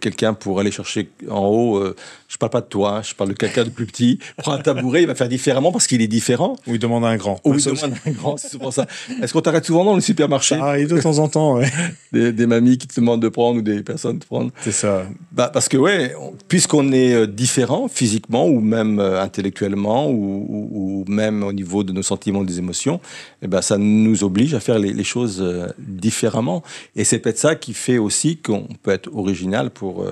Quelqu'un pour aller chercher en haut... je parle pas de toi, je parle de quelqu'un de plus petit. Prend un tabouret, il va faire différemment parce qu'il est différent. Ou il demande un grand. Ou il demande un grand, c'est souvent ça. Est-ce qu'on t'arrête souvent dans le supermarché? Ça arrive de temps en temps, ouais. Des mamies qui te demandent de prendre ou des personnes de prendre. C'est ça. Parce que, puisqu'on est différent physiquement ou même intellectuellement ou même au niveau de nos sentiments, des émotions, ça nous oblige à faire les choses différemment. Et c'est peut-être ça qui fait aussi qu'on peut être original pour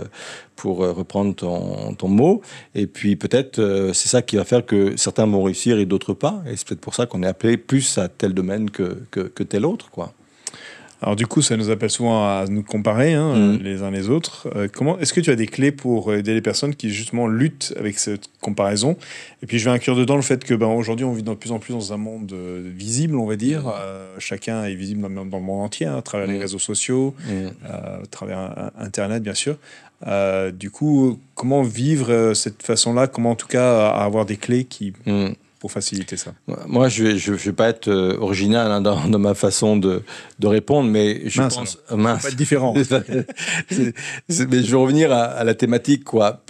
reprendre ton mot. Et puis peut-être c'est ça qui va faire que certains vont réussir et d'autres pas. Et c'est peut-être pour ça qu'on est appelé plus à tel domaine que tel autre, quoi. Alors du coup, ça nous appelle souvent à nous comparer les uns les autres. Est-ce que tu as des clés pour aider les personnes qui justement luttent avec cette comparaison? Et puis je vais inclure dedans le fait que aujourd'hui on vit de plus en plus dans un monde visible, on va dire. Chacun est visible dans le monde entier, à travers les réseaux sociaux, à travers Internet bien sûr. Du coup, comment vivre cette façon-là? Comment en tout cas avoir des clés pour faciliter ça? Moi, je vais pas être original dans ma façon de répondre, mais je pense... Mince. Pas être différent. Mais je vais revenir à la thématique, quoi.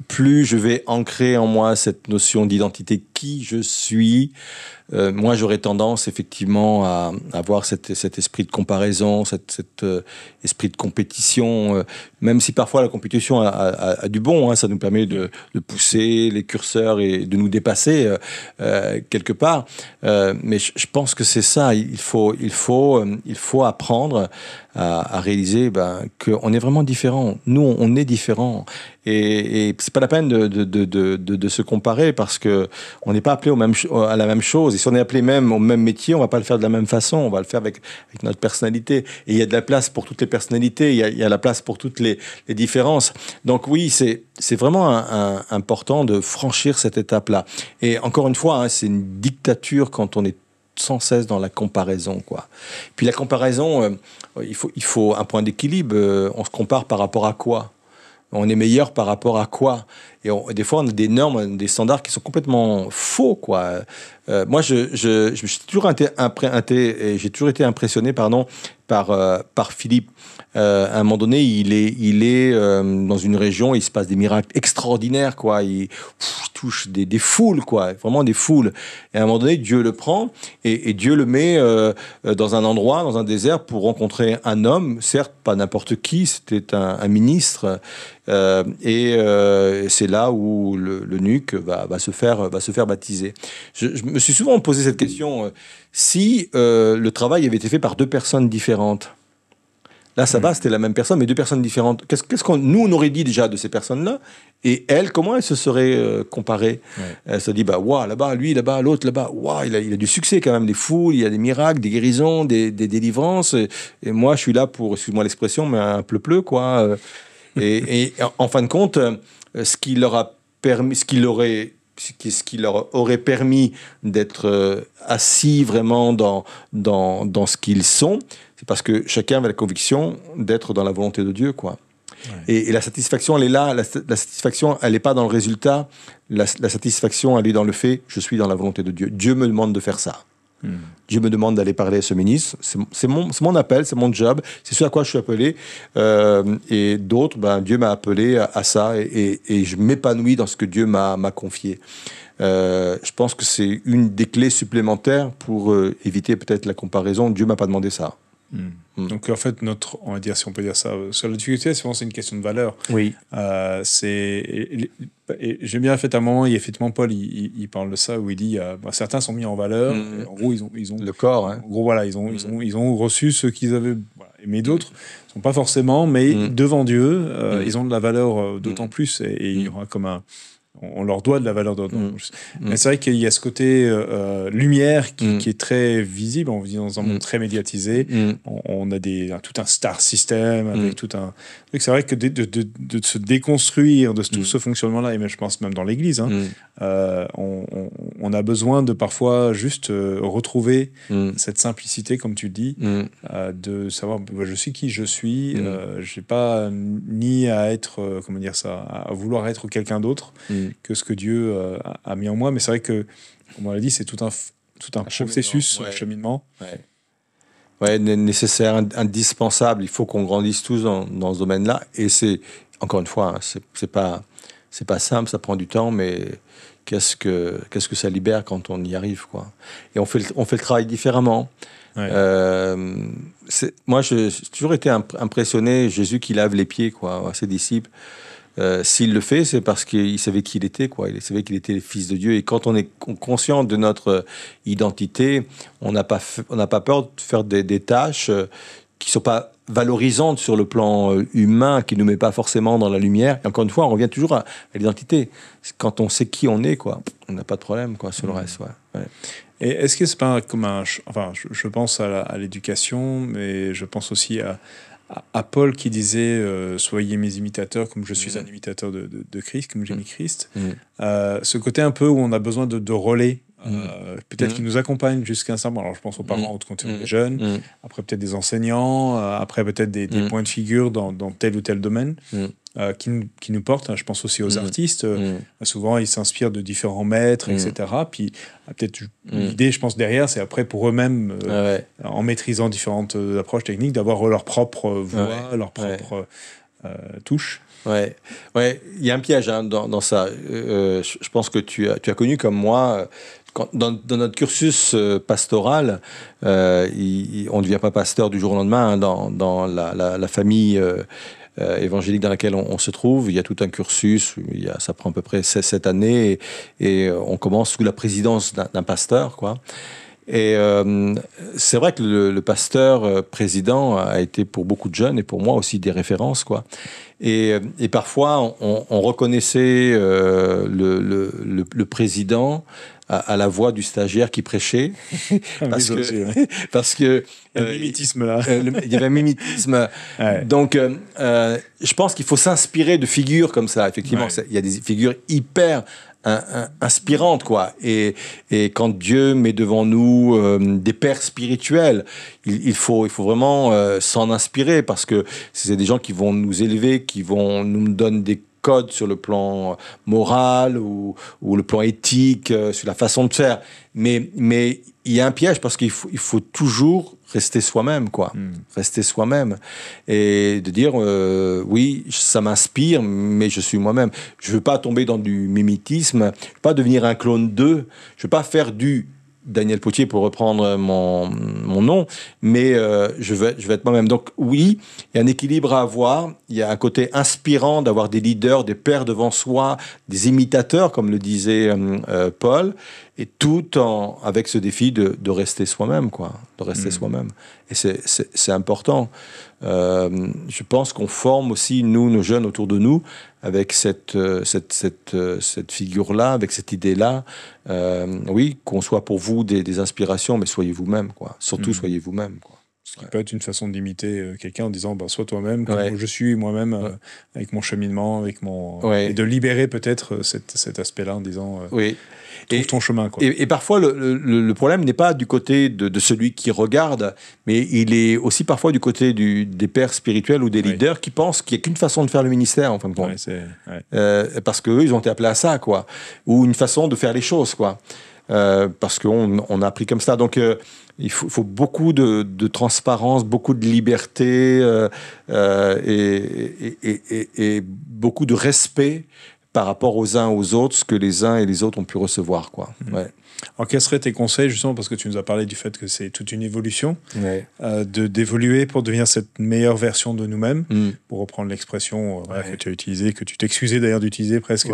Plus je vais ancrer en moi cette notion d'identité, qui je suis, moi, j'aurais tendance effectivement à avoir cet esprit de comparaison, cet esprit de compétition, même si parfois la compétition a du bon, hein, ça nous permet de pousser les curseurs et de nous dépasser quelque part. Mais je pense que c'est ça. Il faut apprendre à réaliser qu'on est vraiment différents. Nous, on est différents. Et c'est pas la peine de se comparer parce que on n'est pas appelé à la même chose. Et si on est appelé même au même métier, on va pas le faire de la même façon. On va le faire avec notre personnalité. Et il y a de la place pour toutes les personnalités. Il y a la place pour toutes les différences. Donc oui, c'est vraiment important de franchir cette étape-là. Et encore une fois, hein, c'est une dictature quand on est sans cesse dans la comparaison, quoi. Puis la comparaison, il faut un point d'équilibre. On se compare par rapport à quoi ? On est meilleur par rapport à quoi ? Et des fois, on a des normes, des standards qui sont complètement faux, quoi. Moi, j'ai toujours été impressionné, par Philippe. À un moment donné, il est dans une région, il se passe des miracles extraordinaires, quoi. Il touche des foules, quoi. Vraiment des foules. Et à un moment donné, Dieu le prend et Dieu le met dans un endroit, dans un désert, pour rencontrer un homme, certes pas n'importe qui, c'était un ministre. Et c'est là où l'eunuque va se faire baptiser. Je me suis souvent posé cette question, si le travail avait été fait par deux personnes différentes, là ça va, c'était la même personne, mais deux personnes différentes, qu'est-ce qu'on nous on aurait dit déjà de ces personnes-là, et elle, comment elle se serait comparée? Elle se dit, waouh, là-bas, lui, là-bas, l'autre, là-bas, waouh, il a du succès quand même, des foules, il y a des miracles, des guérisons, des délivrances, et moi je suis là pour, excuse-moi l'expression, mais un pleu-pleu, quoi. Et en fin de compte, ce qui leur aurait permis d'être assis vraiment dans ce qu'ils sont, c'est parce que chacun avait la conviction d'être dans la volonté de Dieu, quoi. Ouais. Et la satisfaction, elle est là. La satisfaction, elle n'est pas dans le résultat. La satisfaction, elle est dans le fait, je suis dans la volonté de Dieu. Dieu me demande de faire ça. Dieu me demande d'aller parler à ce ministre. C'est mon appel, c'est mon job. C'est ce à quoi je suis appelé. Et d'autres, Dieu m'a appelé à ça. Et je m'épanouis dans ce que Dieu m'a confié. Je pense que c'est une des clés supplémentaires pour éviter peut-être la comparaison. Dieu m'a pas demandé ça. Donc en fait, on va dire, si on peut dire ça, sur la difficulté, c'est une question de valeur. Oui. J'aime bien, en fait, à un moment, effectivement, Paul, il parle de ça, où il dit, certains sont mis en valeur. En gros, ils ont le corps. Hein. En gros, voilà, ils ont reçu ce qu'ils avaient. Voilà. Mais d'autres ne sont pas forcément, mais devant Dieu, ils ont de la valeur d'autant plus. Et il y aura comme on leur doit de la valeur d'autant plus. Mais c'est vrai qu'il y a ce côté lumière qui est très visible. On vit dans un monde très médiatisé. On a tout un star system avec tout un. C'est vrai que de se déconstruire de tout ce fonctionnement-là, et même, je pense même dans l'Église, on a besoin de parfois juste retrouver cette simplicité, comme tu le dis, de savoir je suis qui je suis. Je n'ai pas ni à être, comment dire ça, à vouloir être quelqu'un d'autre que ce que Dieu a mis en moi. Mais c'est vrai que, comme on l'a dit, c'est tout un processus, un cheminement. Ouais, nécessaire, indispensable. Il faut qu'on grandisse tous dans ce domaine-là. Et c'est, encore une fois, c'est pas simple, ça prend du temps, mais qu'est-ce que ça libère quand on y arrive, quoi. Et on fait le travail différemment. Ouais. Moi, j'ai toujours été impressionné, Jésus qui lave les pieds, quoi, à ses disciples. S'il le fait, c'est parce qu'il savait qui il était, quoi. Il savait qu'il était le Fils de Dieu. Et quand on est conscient de notre identité, on n'a pas peur de faire des tâches qui ne sont pas valorisantes sur le plan humain, qui ne nous met pas forcément dans la lumière. Et encore une fois, on revient toujours à l'identité. Quand on sait qui on est, quoi, on n'a pas de problème, quoi, sur le reste. Ouais. Et est-ce que c'est pas comme enfin, je pense à l'éducation, mais je pense aussi à Paul qui disait soyez mes imitateurs comme je suis un imitateur de Christ, comme j'ai mis Christ. Ce côté un peu où on a besoin de relais, peut-être qui nous accompagnent jusqu'à un certain moment. Alors je pense aux parents quand on est jeune, après peut-être des enseignants, après peut-être des points de figure dans tel ou tel domaine. Qui nous portent. Je pense aussi aux artistes. Souvent, ils s'inspirent de différents maîtres, etc. Puis, peut-être l'idée, je pense, derrière, c'est après pour eux-mêmes, en maîtrisant différentes approches techniques, d'avoir leur propre voix, leur propre touche. Ouais, il y a un piège dans ça. Je pense que tu as connu comme moi, dans notre cursus pastoral, on ne devient pas pasteur du jour au lendemain dans la famille évangélique dans laquelle on se trouve. Il y a tout un cursus, ça prend à peu près 7 années et on commence sous la présidence d'un pasteur, quoi. Et c'est vrai que le pasteur président a été pour beaucoup de jeunes et pour moi aussi des références, quoi. Et parfois on reconnaissait le président à la voix du stagiaire qui prêchait parce que il y a un mimétisme là. Il y avait un mimétisme. Ouais. Donc je pense qu'il faut s'inspirer de figures comme ça. Effectivement, il y a des figures hyper inspirante, quoi. Et quand Dieu met devant nous des pères spirituels, il faut vraiment s'en inspirer parce que c'est des gens qui vont nous élever, qui vont nous donner des codes sur le plan moral ou le plan éthique, sur la façon de faire. Mais il y a un piège parce qu'il faut toujours rester soi-même, quoi. Rester soi-même. Et de dire, oui, ça m'inspire, mais je suis moi-même. Je ne veux pas tomber dans du mimétisme, je ne veux pas devenir un clone d'eux, je ne veux pas faire du Daniel Potier pour reprendre mon nom, mais je vais être moi-même. Donc oui, il y a un équilibre à avoir, il y a un côté inspirant d'avoir des leaders, des pères devant soi, des imitateurs, comme le disait Paul, et tout avec ce défi de rester soi-même, quoi, de rester soi-même. Et c'est important. Je pense qu'on forme aussi, nous, nos jeunes autour de nous, avec cette figure-là, avec cette idée-là. Oui, qu'on soit pour vous des inspirations, mais soyez vous-même, quoi. Surtout, soyez vous-même, quoi. Ce qui peut être une façon d'imiter quelqu'un en disant sois toi-même, comme je suis moi-même, avec mon cheminement, avec mon... Et de libérer peut-être cet aspect-là en disant trouve ton chemin, quoi. Et parfois, le problème n'est pas du côté de celui qui regarde, mais il est aussi parfois du côté des pères spirituels ou des leaders qui pensent qu'il n'y a qu'une façon de faire le ministère, en fin de compte. Parce qu'eux, ils ont été appelés à ça, quoi. Ou une façon de faire les choses, quoi. Parce qu'on a appris comme ça. Donc, il faut beaucoup de transparence, beaucoup de liberté et beaucoup de respect par rapport aux uns aux autres, ce que les uns et les autres ont pu recevoir, quoi. Alors, quels seraient tes conseils, justement, parce que tu nous as parlé du fait que c'est toute une évolution, d'évoluer pour devenir cette meilleure version de nous-mêmes, pour reprendre l'expression que tu as utilisée, que tu t'excusais d'ailleurs d'utiliser presque.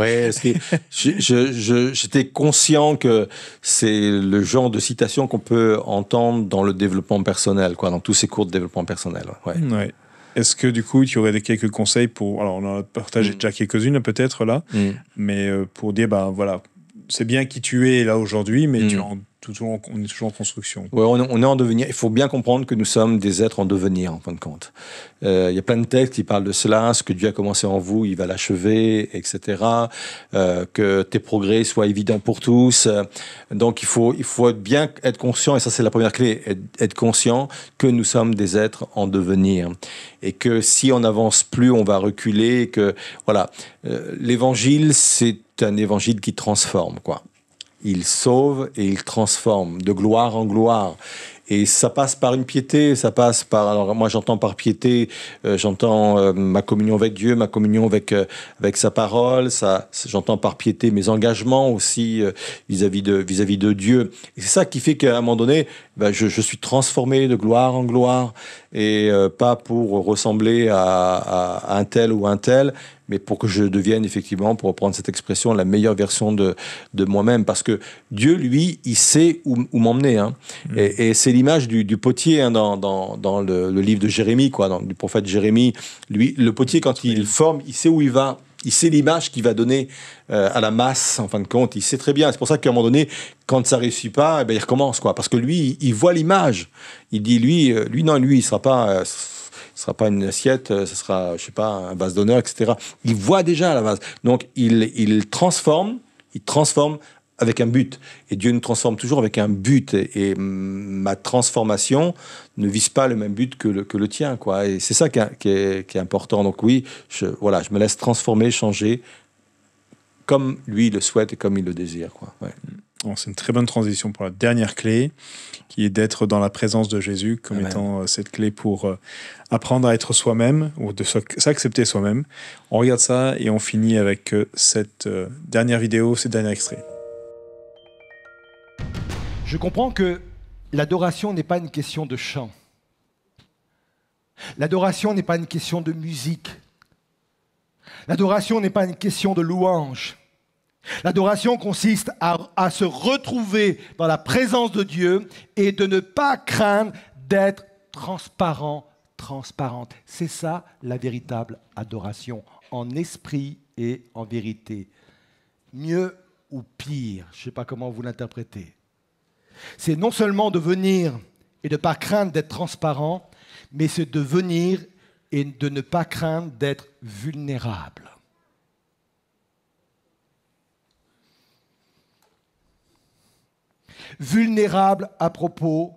J'étais conscient que c'est le genre de citation qu'on peut entendre dans le développement personnel, quoi, dans tous ces cours de développement personnel. Est-ce que du coup, tu aurais quelques conseils pour... Alors, on en a partagé déjà quelques-unes peut-être là, mais pour dire, voilà, c'est bien qui tu es là aujourd'hui, mais on est toujours en construction. Ouais, on est en devenir. Il faut bien comprendre que nous sommes des êtres en devenir, en fin de compte. Il y a plein de textes qui parlent de cela, ce que Dieu a commencé en vous, il va l'achever, etc. Que tes progrès soient évidents pour tous. Donc, il faut bien être conscient, et ça c'est la première clé, être conscient que nous sommes des êtres en devenir. Et que si on n'avance plus, on va reculer. Que, voilà. L'évangile, c'est un évangile qui transforme, quoi. Il sauve et il transforme de gloire en gloire. Et ça passe par une piété, ça passe par... Alors moi j'entends par piété, j'entends ma communion avec Dieu, ma communion avec sa parole, j'entends par piété mes engagements aussi vis-à-vis de Dieu. Et c'est ça qui fait qu'à un moment donné, je suis transformé de gloire en gloire, et pas pour ressembler à un tel ou un tel, mais pour que je devienne effectivement, pour reprendre cette expression, la meilleure version de moi-même. Parce que Dieu, lui, il sait où m'emmener. Hein. Et c'est l'image du potier dans le livre de Jérémie, quoi, du prophète Jérémie. Lui, le potier, quand il forme, il sait où il va. Il sait l'image qu'il va donner à la masse, en fin de compte. Il sait très bien. C'est pour ça qu'à un moment donné, quand ça ne réussit pas, il recommence, quoi. Parce que lui, il voit l'image. Il dit, lui, il ne sera pas... ce sera pas une assiette, ce sera, je sais pas, un vase d'honneur, etc. Il voit déjà la base. Donc, il transforme avec un but. Et Dieu nous transforme toujours avec un but. Et ma transformation ne vise pas le même but que le tien, quoi. Et c'est ça qui est important. Donc oui, je me laisse transformer, changer, comme lui le souhaite et comme il le désire, quoi. Bon, c'est une très bonne transition pour la dernière clé, qui est d'être dans la présence de Jésus, comme Amen. Étant cette clé pour apprendre à être soi-même, ou de s'accepter soi-même. On regarde ça et on finit avec cette dernière vidéo, ce dernier extrait. Je comprends que l'adoration n'est pas une question de chant. L'adoration n'est pas une question de musique. L'adoration n'est pas une question de louange. L'adoration consiste à se retrouver dans la présence de Dieu et de ne pas craindre d'être transparente. C'est ça la véritable adoration, en esprit et en vérité. Mieux ou pire, je ne sais pas comment vous l'interprétez. C'est non seulement de venir et de ne pas craindre d'être transparent, mais c'est de venir et de ne pas craindre d'être vulnérable. Vulnérable à propos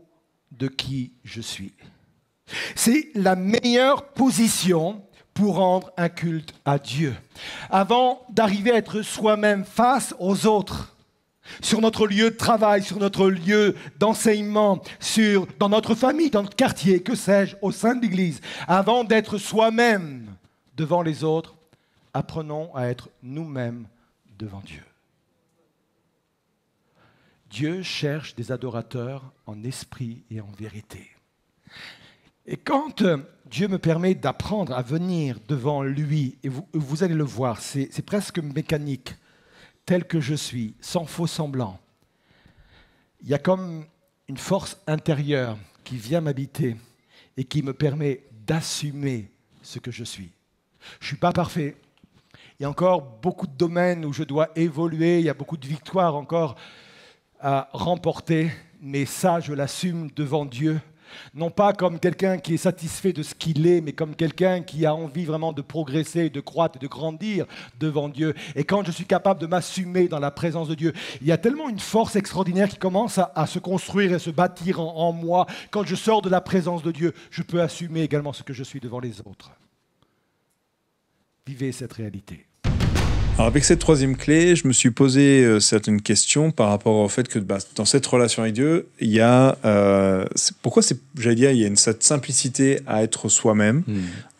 de qui je suis. C'est la meilleure position pour rendre un culte à Dieu. Avant d'arriver à être soi-même face aux autres, sur notre lieu de travail, sur notre lieu d'enseignement, dans notre famille, dans notre quartier, que sais-je, au sein de l'Église, avant d'être soi-même devant les autres, apprenons à être nous-mêmes devant Dieu. Dieu cherche des adorateurs en esprit et en vérité. Et quand Dieu me permet d'apprendre à venir devant lui, et vous allez le voir, c'est presque mécanique, tel que je suis, sans faux semblant. Il y a comme une force intérieure qui vient m'habiter et qui me permet d'assumer ce que je suis. Je ne suis pas parfait. Il y a encore beaucoup de domaines où je dois évoluer, il y a beaucoup de victoires encore à remporter, mais ça, je l'assume devant Dieu. Non pas comme quelqu'un qui est satisfait de ce qu'il est, mais comme quelqu'un qui a envie vraiment de progresser, de croître et de grandir devant Dieu. Et quand je suis capable de m'assumer dans la présence de Dieu, il y a tellement une force extraordinaire qui commence à se construire et se bâtir en moi. Quand je sors de la présence de Dieu, je peux assumer également ce que je suis devant les autres. Vivez cette réalité. Alors avec cette troisième clé, je me suis posé certaines questions par rapport au fait que dans cette relation avec Dieu, il y a il y a cette simplicité à être soi-même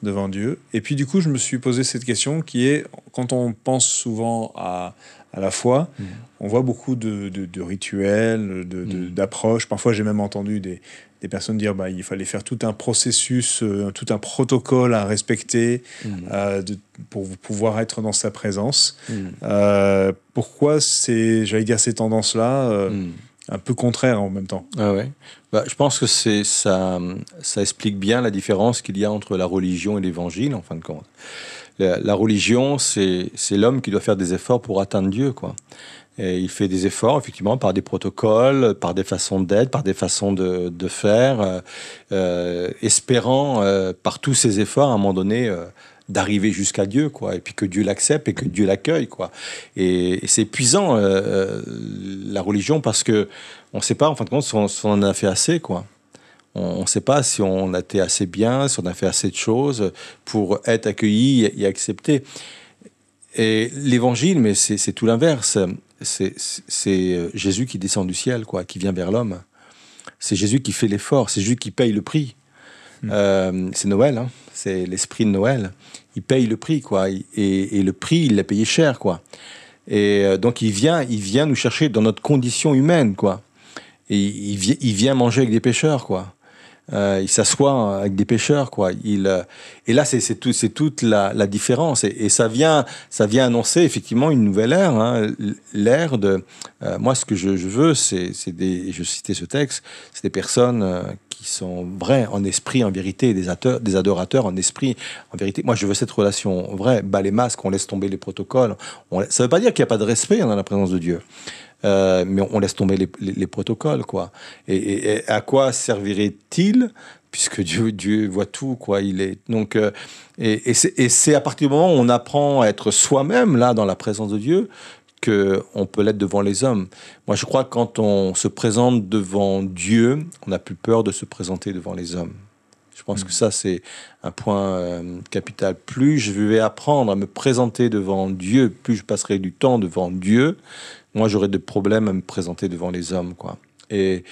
devant Dieu. Et puis du coup, je me suis posé cette question qui est, quand on pense souvent à la foi, on voit beaucoup de rituels, d'approches. Parfois, j'ai même entendu des personnes dire il fallait faire tout un processus, tout un protocole à respecter pour pouvoir être dans sa présence. Pourquoi ces tendances-là un peu contraires en même temps? Je pense que ça explique bien la différence qu'il y a entre la religion et l'évangile, en fin de compte. La religion, c'est l'homme qui doit faire des efforts pour atteindre Dieu, quoi. Et il fait des efforts, effectivement, par des protocoles, par des façons d'être, par des façons de faire, espérant, par tous ces efforts, à un moment donné, d'arriver jusqu'à Dieu, quoi, et puis que Dieu l'accepte et que Dieu l'accueille, quoi. Et c'est épuisant, la religion, parce que on ne sait pas, en fin de compte, si on en a fait assez, quoi. On ne sait pas si on a été assez bien, si on a fait assez de choses pour être accueilli et accepté. Et l'évangile, mais c'est tout l'inverse. C'est Jésus qui descend du ciel, quoi, qui vient vers l'homme. C'est Jésus qui fait l'effort, c'est Jésus qui paye le prix. C'est Noël, hein, c'est l'esprit de Noël. Il paye le prix, quoi, et le prix, il l'a payé cher, quoi. Et donc il vient nous chercher dans notre condition humaine, quoi. Et il vient manger avec des pécheurs, quoi. Il s'assoit avec des pécheurs, quoi. Et là, c'est toute la différence. Et ça vient annoncer effectivement une nouvelle ère, hein, l'ère de. Moi, ce que je veux, je citais ce texte, c'est des personnes qui sont vraies en esprit, en vérité, des adorateurs en esprit, en vérité. Moi, je veux cette relation vraie. Bas les masques, on laisse tomber les protocoles. Ça ne veut pas dire qu'il n'y a pas de respect dans la présence de Dieu. Mais on laisse tomber les protocoles, quoi. Et à quoi servirait-il, puisque Dieu voit tout, quoi. Il est donc et c'est à partir du moment où on apprend à être soi-même là dans la présence de Dieu que on peut l'être devant les hommes. Moi, je crois que quand on se présente devant Dieu, on n'a plus peur de se présenter devant les hommes. Je pense que ça, c'est un point capital. Plus je vais apprendre à me présenter devant Dieu, plus je passerai du temps devant Dieu, moi, j'aurai de problèmes à me présenter devant les hommes, quoi. Et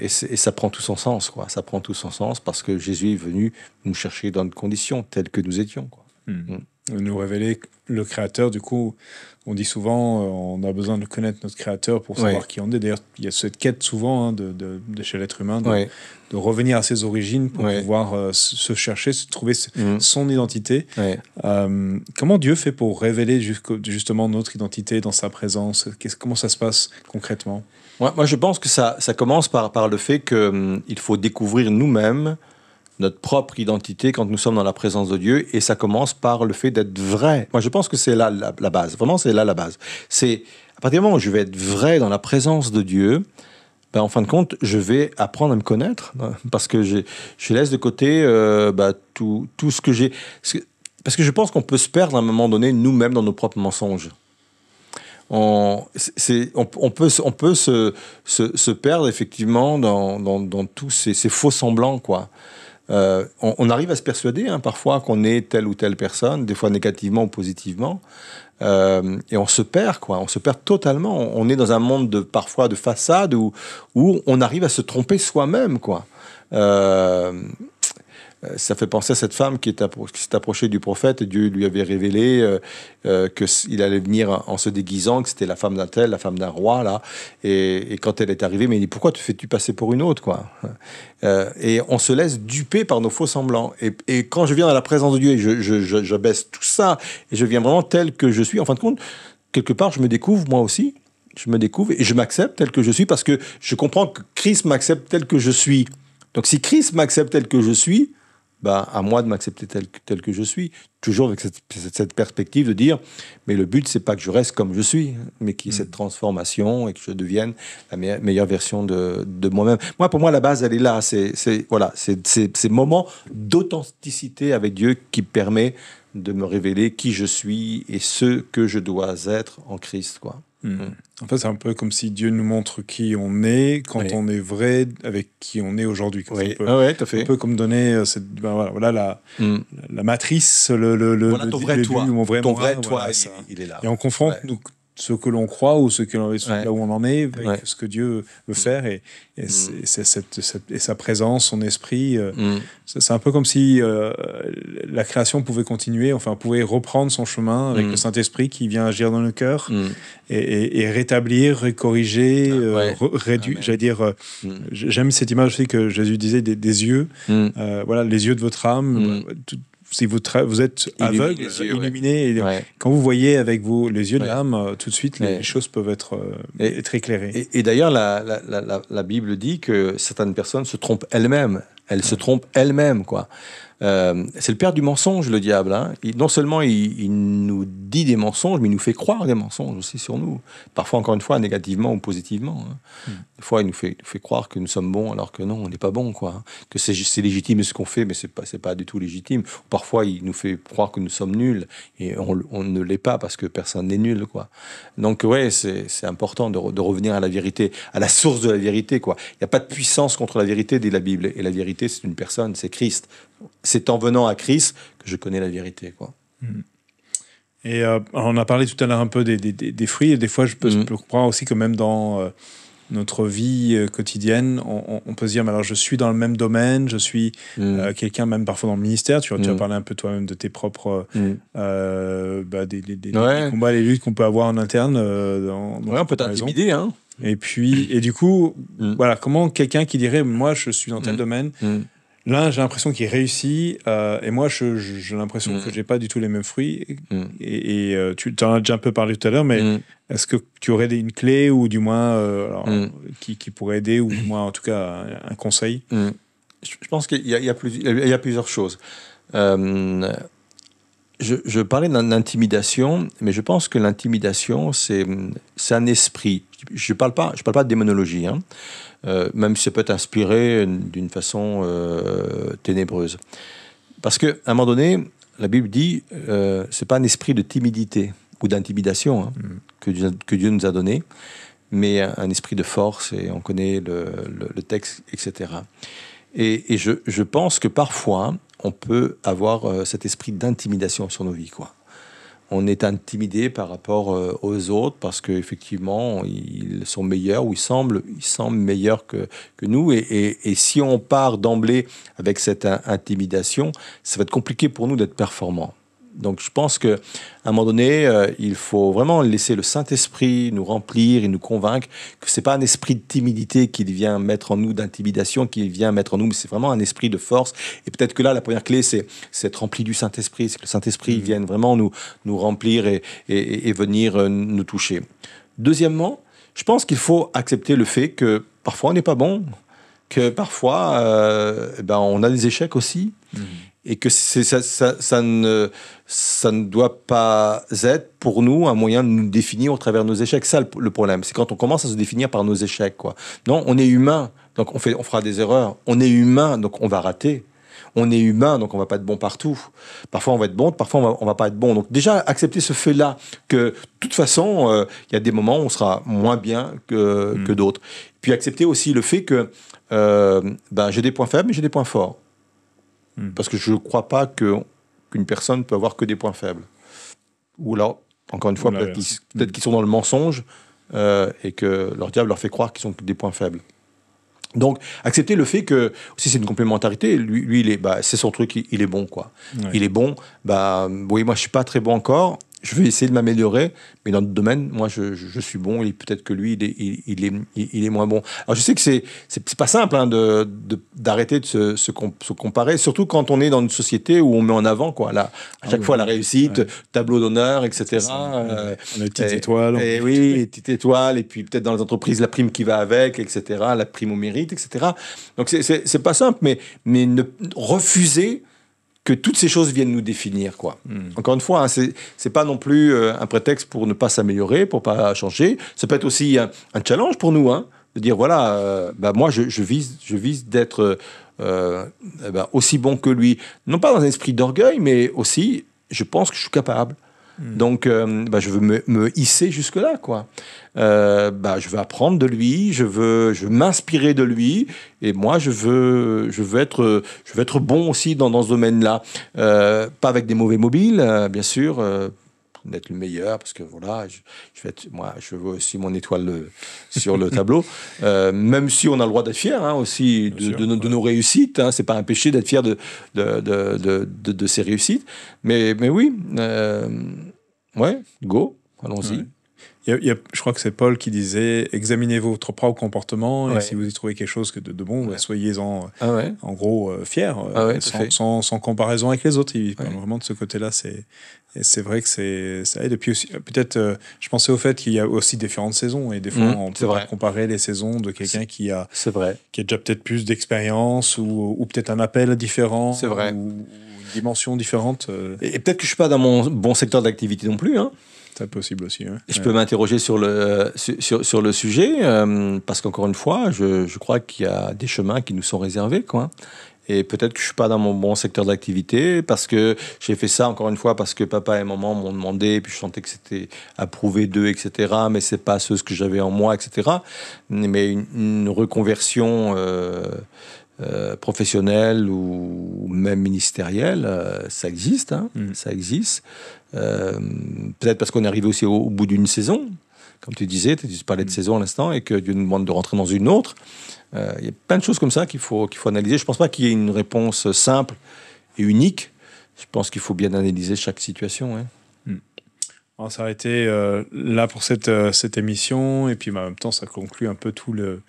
ça prend tout son sens, quoi. Ça prend tout son sens parce que Jésus est venu nous chercher dans des conditions telles que nous étions, quoi. Nous révéler le Créateur. Du coup, on dit souvent, on a besoin de connaître notre Créateur pour savoir qui on est. D'ailleurs, il y a cette quête souvent de chez l'être humain de revenir à ses origines pour pouvoir se chercher, se trouver son identité. Comment Dieu fait pour révéler justement notre identité dans sa présence? Comment ça se passe concrètement? Moi, je pense que ça commence par le fait qu'il faut découvrir nous-mêmes notre propre identité quand nous sommes dans la présence de Dieu, et ça commence par le fait d'être vrai. Moi, je pense que c'est là la base. Vraiment, c'est là la base. C'est à partir du moment où je vais être vrai dans la présence de Dieu, en fin de compte, je vais apprendre à me connaître, parce que je laisse de côté tout ce que j'ai. Parce que je pense qu'on peut se perdre à un moment donné nous-mêmes dans nos propres mensonges. On peut se perdre effectivement dans tous ces faux semblants, quoi. On arrive à se persuader parfois qu'on est telle ou telle personne, des fois négativement ou positivement, et on se perd, quoi. On se perd totalement. On est dans un monde parfois de façade où on arrive à se tromper soi-même, quoi. Ça fait penser à cette femme qui s'est approchée du prophète, et Dieu lui avait révélé qu'il allait venir en se déguisant, que c'était la femme d'un tel, la femme d'un roi, là. Et quand elle est arrivée, mais il dit, pourquoi te fais-tu passer pour une autre, quoi? Et on se laisse duper par nos faux semblants. Et quand je viens dans la présence de Dieu, et je baisse tout ça, et je viens vraiment tel que je suis, en fin de compte, quelque part, je me découvre moi aussi. Je me découvre et je m'accepte tel que je suis, parce que je comprends que Christ m'accepte tel que je suis. Donc si Christ m'accepte tel que je suis, à moi de m'accepter tel que je suis, toujours avec cette perspective de dire, mais le but, c'est pas que je reste comme je suis, mais qu'il y ait cette transformation et que je devienne la meilleure version de moi-même. Pour moi, la base, elle est là. C'est ces moments d'authenticité avec Dieu qui permet de me révéler qui je suis et ce que je dois être en Christ, quoi. En fait, c'est un peu comme si Dieu nous montre qui on est quand on est vrai avec qui on est aujourd'hui. Tout à fait. Un peu comme donner la matrice, ton vrai toi. Mon vrai ton moi, vrai toi, il est là. Et on confronte ce que l'on croit ou là où on en est avec ce que Dieu veut faire et sa présence, son esprit. C'est un peu comme si la création pouvait continuer, pouvait reprendre son chemin avec le Saint-Esprit qui vient agir dans le cœur et rétablir, corriger, réduire. J'allais dire, j'aime cette image aussi que Jésus disait des yeux. Les yeux de votre âme. Si vous êtes aveugle, illuminé, quand vous voyez avec les yeux de l'âme, tout de suite, les choses peuvent être éclairées. Et d'ailleurs, la Bible dit que certaines personnes se trompent elles-mêmes. Elles se trompent elles-mêmes, quoi. C'est le père du mensonge, le diable. Non seulement il nous dit des mensonges, mais il nous fait croire des mensonges aussi sur nous. Parfois, encore une fois, négativement ou positivement. Des fois, il nous fait croire que nous sommes bons, alors que non, on n'est pas bon, quoi. Que c'est légitime ce qu'on fait, mais c'est pas du tout légitime. Parfois, il nous fait croire que nous sommes nuls, et on ne l'est pas parce que personne n'est nul, quoi. Donc, c'est important de revenir à la vérité, à la source de la vérité, quoi. Il n'y a pas de puissance contre la vérité, dit la Bible. Et la vérité, c'est une personne, c'est Christ. C'est en venant à Christ que je connais la vérité, quoi. Et on a parlé tout à l'heure un peu des fruits, et des fois je peux croire aussi que même dans notre vie quotidienne, on peut se dire, mais alors je suis dans le même domaine, je suis quelqu'un même parfois dans le ministère, tu as parlé un peu toi-même de tes propres des combats, les luttes qu'on peut avoir en interne. On peut t'intimider, hein. Et puis, et du coup, comment quelqu'un qui dirait, moi je suis dans tel domaine, l'un, j'ai l'impression qu'il réussit, et moi, j'ai l'impression que je n'ai pas du tout les mêmes fruits. Et tu en as déjà un peu parlé tout à l'heure, mais est-ce que tu aurais une clé, ou du moins, qui pourrait aider, ou du moins, en tout cas, un conseil? Je pense qu'il y a plusieurs choses. Je parlais d'intimidation, mais je pense que l'intimidation, c'est un esprit. Je parle pas de démonologie, hein. Même si ça peut être inspiré d'une façon ténébreuse. Parce qu'à un moment donné, la Bible dit c'est pas un esprit de timidité ou d'intimidation que Dieu nous a donné, mais un esprit de force, et on connaît le texte, etc. Et je pense que parfois, on peut avoir cet esprit d'intimidation sur nos vies, quoi. On est intimidé par rapport aux autres parce qu'effectivement, ils sont meilleurs ou ils semblent meilleurs que nous. Et si on part d'emblée avec cette intimidation, ça va être compliqué pour nous d'être performants. Donc je pense qu'à un moment donné, il faut vraiment laisser le Saint-Esprit nous remplir et nous convaincre que ce n'est pas un esprit de timidité qui vient mettre en nous, d'intimidation qui vient mettre en nous, mais c'est vraiment un esprit de force. Et peut-être que là, la première clé, c'est être rempli du Saint-Esprit, c'est que le Saint-Esprit vienne vraiment nous remplir et venir nous toucher. Deuxièmement, je pense qu'il faut accepter le fait que parfois on n'est pas bon, que parfois on a des échecs aussi. Et que ça ne doit pas être pour nous un moyen de nous définir au travers de nos échecs. Ça, le problème, c'est quand on commence à se définir par nos échecs, quoi. Non, on est humain, donc on fera des erreurs. On est humain, donc on va rater. On est humain, donc on va pas être bon partout. Parfois on va être bon, parfois on va pas être bon. Donc déjà, accepter ce fait-là, que de toute façon, il y a des moments où on sera moins bien que d'autres. Puis accepter aussi le fait que j'ai des points faibles, mais j'ai des points forts. Parce que je ne crois pas qu'une personne peut avoir que des points faibles. Ou alors, encore une fois, peut-être qu'ils sont dans le mensonge et que leur diable leur fait croire qu'ils sont que des points faibles. Donc, accepter le fait que, si c'est une complémentarité, lui c'est son truc, il est bon, quoi. Ouais. Il est bon, oui, moi je ne suis pas très bon encore, je vais essayer de m'améliorer, mais dans le domaine, moi, je suis bon, et peut-être que lui, il est moins bon. Alors, je sais que c'est pas simple d'arrêter de se comparer, surtout quand on est dans une société où on met en avant, quoi, à chaque fois la réussite, tableau d'honneur, etc. On a une petite étoile. Et oui, les petites étoiles, et puis peut-être dans les entreprises, la prime qui va avec, etc., la prime au mérite, etc. Donc, c'est pas simple, mais ne refuser que toutes ces choses viennent nous définir, quoi. Encore une fois, c'est pas non plus un prétexte pour ne pas s'améliorer, pour pas changer. Ça peut être aussi un challenge pour nous, de dire voilà, moi je vise d'être aussi bon que lui, non pas dans un esprit d'orgueil, mais aussi je pense que je suis capable. Donc, je veux me hisser jusque-là, quoi. Je veux apprendre de lui, je veux m'inspirer de lui, et moi, je veux être bon aussi dans ce domaine-là. Pas avec des mauvais mobiles, bien sûr, d'être le meilleur, parce que voilà, je veux aussi mon étoile sur le tableau, même si on a le droit d'être fier aussi de nos réussites, c'est pas un péché d'être fier de ses réussites, mais oui, go, allons-y. Ouais. Je crois que c'est Paul qui disait examinez votre propre comportement et si vous y trouvez quelque chose de bon, soyez-en en gros fiers, sans comparaison avec les autres. Il parle vraiment de ce côté-là. C'est vrai que ça aide. Et puis aussi, peut-être, je pensais au fait qu'il y a aussi différentes saisons et des fois on peut comparer les saisons de quelqu'un qui a déjà peut-être plus d'expérience ou peut-être un appel différent. C'est vrai. Ou une dimension différente. Et peut-être que je suis pas dans mon bon secteur d'activité non plus. C'est possible aussi. Je peux m'interroger sur le sujet, parce qu'encore une fois, je crois qu'il y a des chemins qui nous sont réservés, quoi. Et peut-être que je ne suis pas dans mon bon secteur d'activité, parce que j'ai fait ça, encore une fois, parce que papa et maman m'ont demandé, et puis je sentais que c'était approuvé d'eux, etc. Mais ce n'est pas ce que j'avais en moi, etc. Mais une reconversion professionnelle ou même ministérielle, ça existe. Ça existe. Peut-être parce qu'on est arrivé aussi au bout d'une saison, comme tu disais, tu parlais de saison à l'instant, et que Dieu nous demande de rentrer dans une autre. Il y a plein de choses comme ça qu'il faut analyser. Je ne pense pas qu'il y ait une réponse simple et unique. Je pense qu'il faut bien analyser chaque situation. On va s'arrêter là pour cette émission, et puis en même temps ça conclut un peu tout le...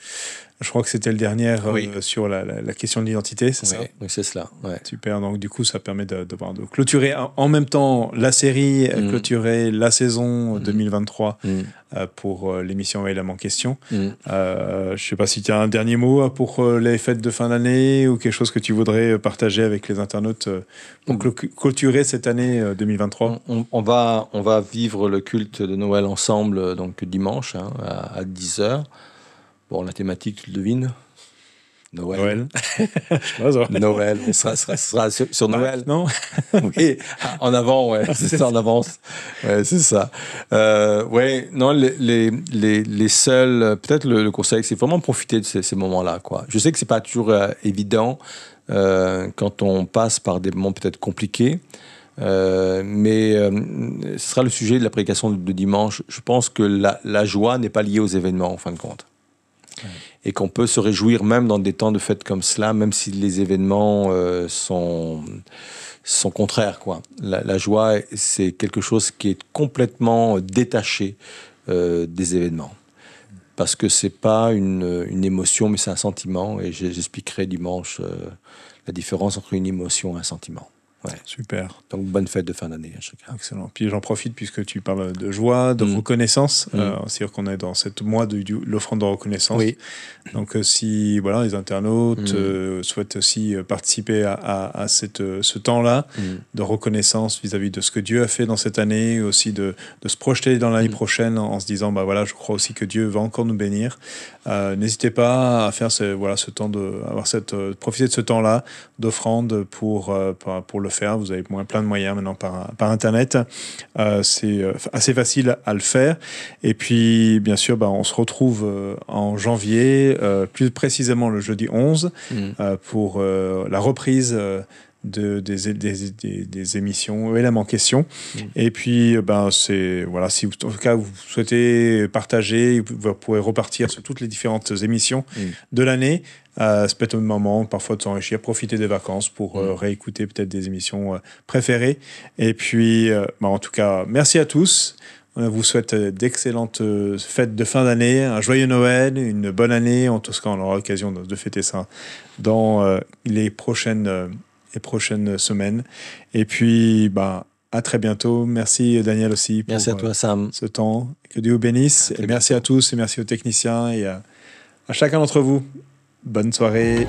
Je crois que c'était le dernier sur la question de l'identité, c'est ça ? Oui, c'est cela. Ouais. Super, donc du coup ça permet de clôturer en même temps la série, clôturer la saison 2023 pour l'émission élément question. Je ne sais pas si tu as un dernier mot pour les fêtes de fin d'année ou quelque chose que tu voudrais partager avec les internautes pour clôturer cette année 2023. On va vivre le culte de Noël ensemble, donc dimanche à 10h. Bon, la thématique, tu le devines. Noël. Noël. Noël, on sera sur Noël. Non. Oui, en avant, ouais, c'est ça, en avance. Ouais, c'est ça. Ouais, non, les seuls, peut-être le conseil, c'est vraiment profiter de ces moments-là, quoi. Je sais que c'est pas toujours évident quand on passe par des moments peut-être compliqués. Mais ce sera le sujet de la prédication de dimanche. Je pense que la joie n'est pas liée aux événements, en fin de compte. Ouais. Et qu'on peut se réjouir même dans des temps de fête comme cela, même si les événements sont contraires, quoi. La joie, c'est quelque chose qui est complètement détaché des événements. Parce que c'est pas une émotion, mais c'est un sentiment. Et j'expliquerai dimanche la différence entre une émotion et un sentiment. Ouais. Super. Donc, bonne fête de fin d'année à chacun. Excellent. Puis j'en profite puisque tu parles de joie, de reconnaissance. C'est-à-dire qu'on est dans cette mois de l'offrande de reconnaissance. Oui. Donc, si les internautes souhaitent aussi participer à ce temps-là de reconnaissance vis-à-vis de ce que Dieu a fait dans cette année, aussi de se projeter dans l'année prochaine en se disant, je crois aussi que Dieu va encore nous bénir. N'hésitez pas à faire ce temps profiter de ce temps-là d'offrande pour le faire. Vous avez plein de moyens maintenant par Internet. C'est assez facile à le faire. Et puis, bien sûr, on se retrouve en janvier, plus précisément le jeudi 11, pour la reprise des émissions éléments en question. Et puis, si en tout cas vous souhaitez partager, vous pourrez repartir sur toutes les différentes émissions de l'année. Ça peut être un moment parfois de s'enrichir, profiter des vacances pour réécouter peut-être des émissions préférées. Et puis, en tout cas, merci à tous. On vous souhaite d'excellentes fêtes de fin d'année, un joyeux Noël, une bonne année. En tout cas, on aura l'occasion de fêter ça dans les prochaines semaines. Et puis, à très bientôt. Merci Daniel aussi pour merci à toi, Sam. Ce temps. Que Dieu vous bénisse. Et merci à tous et merci aux techniciens et à chacun d'entre vous. Bonne soirée.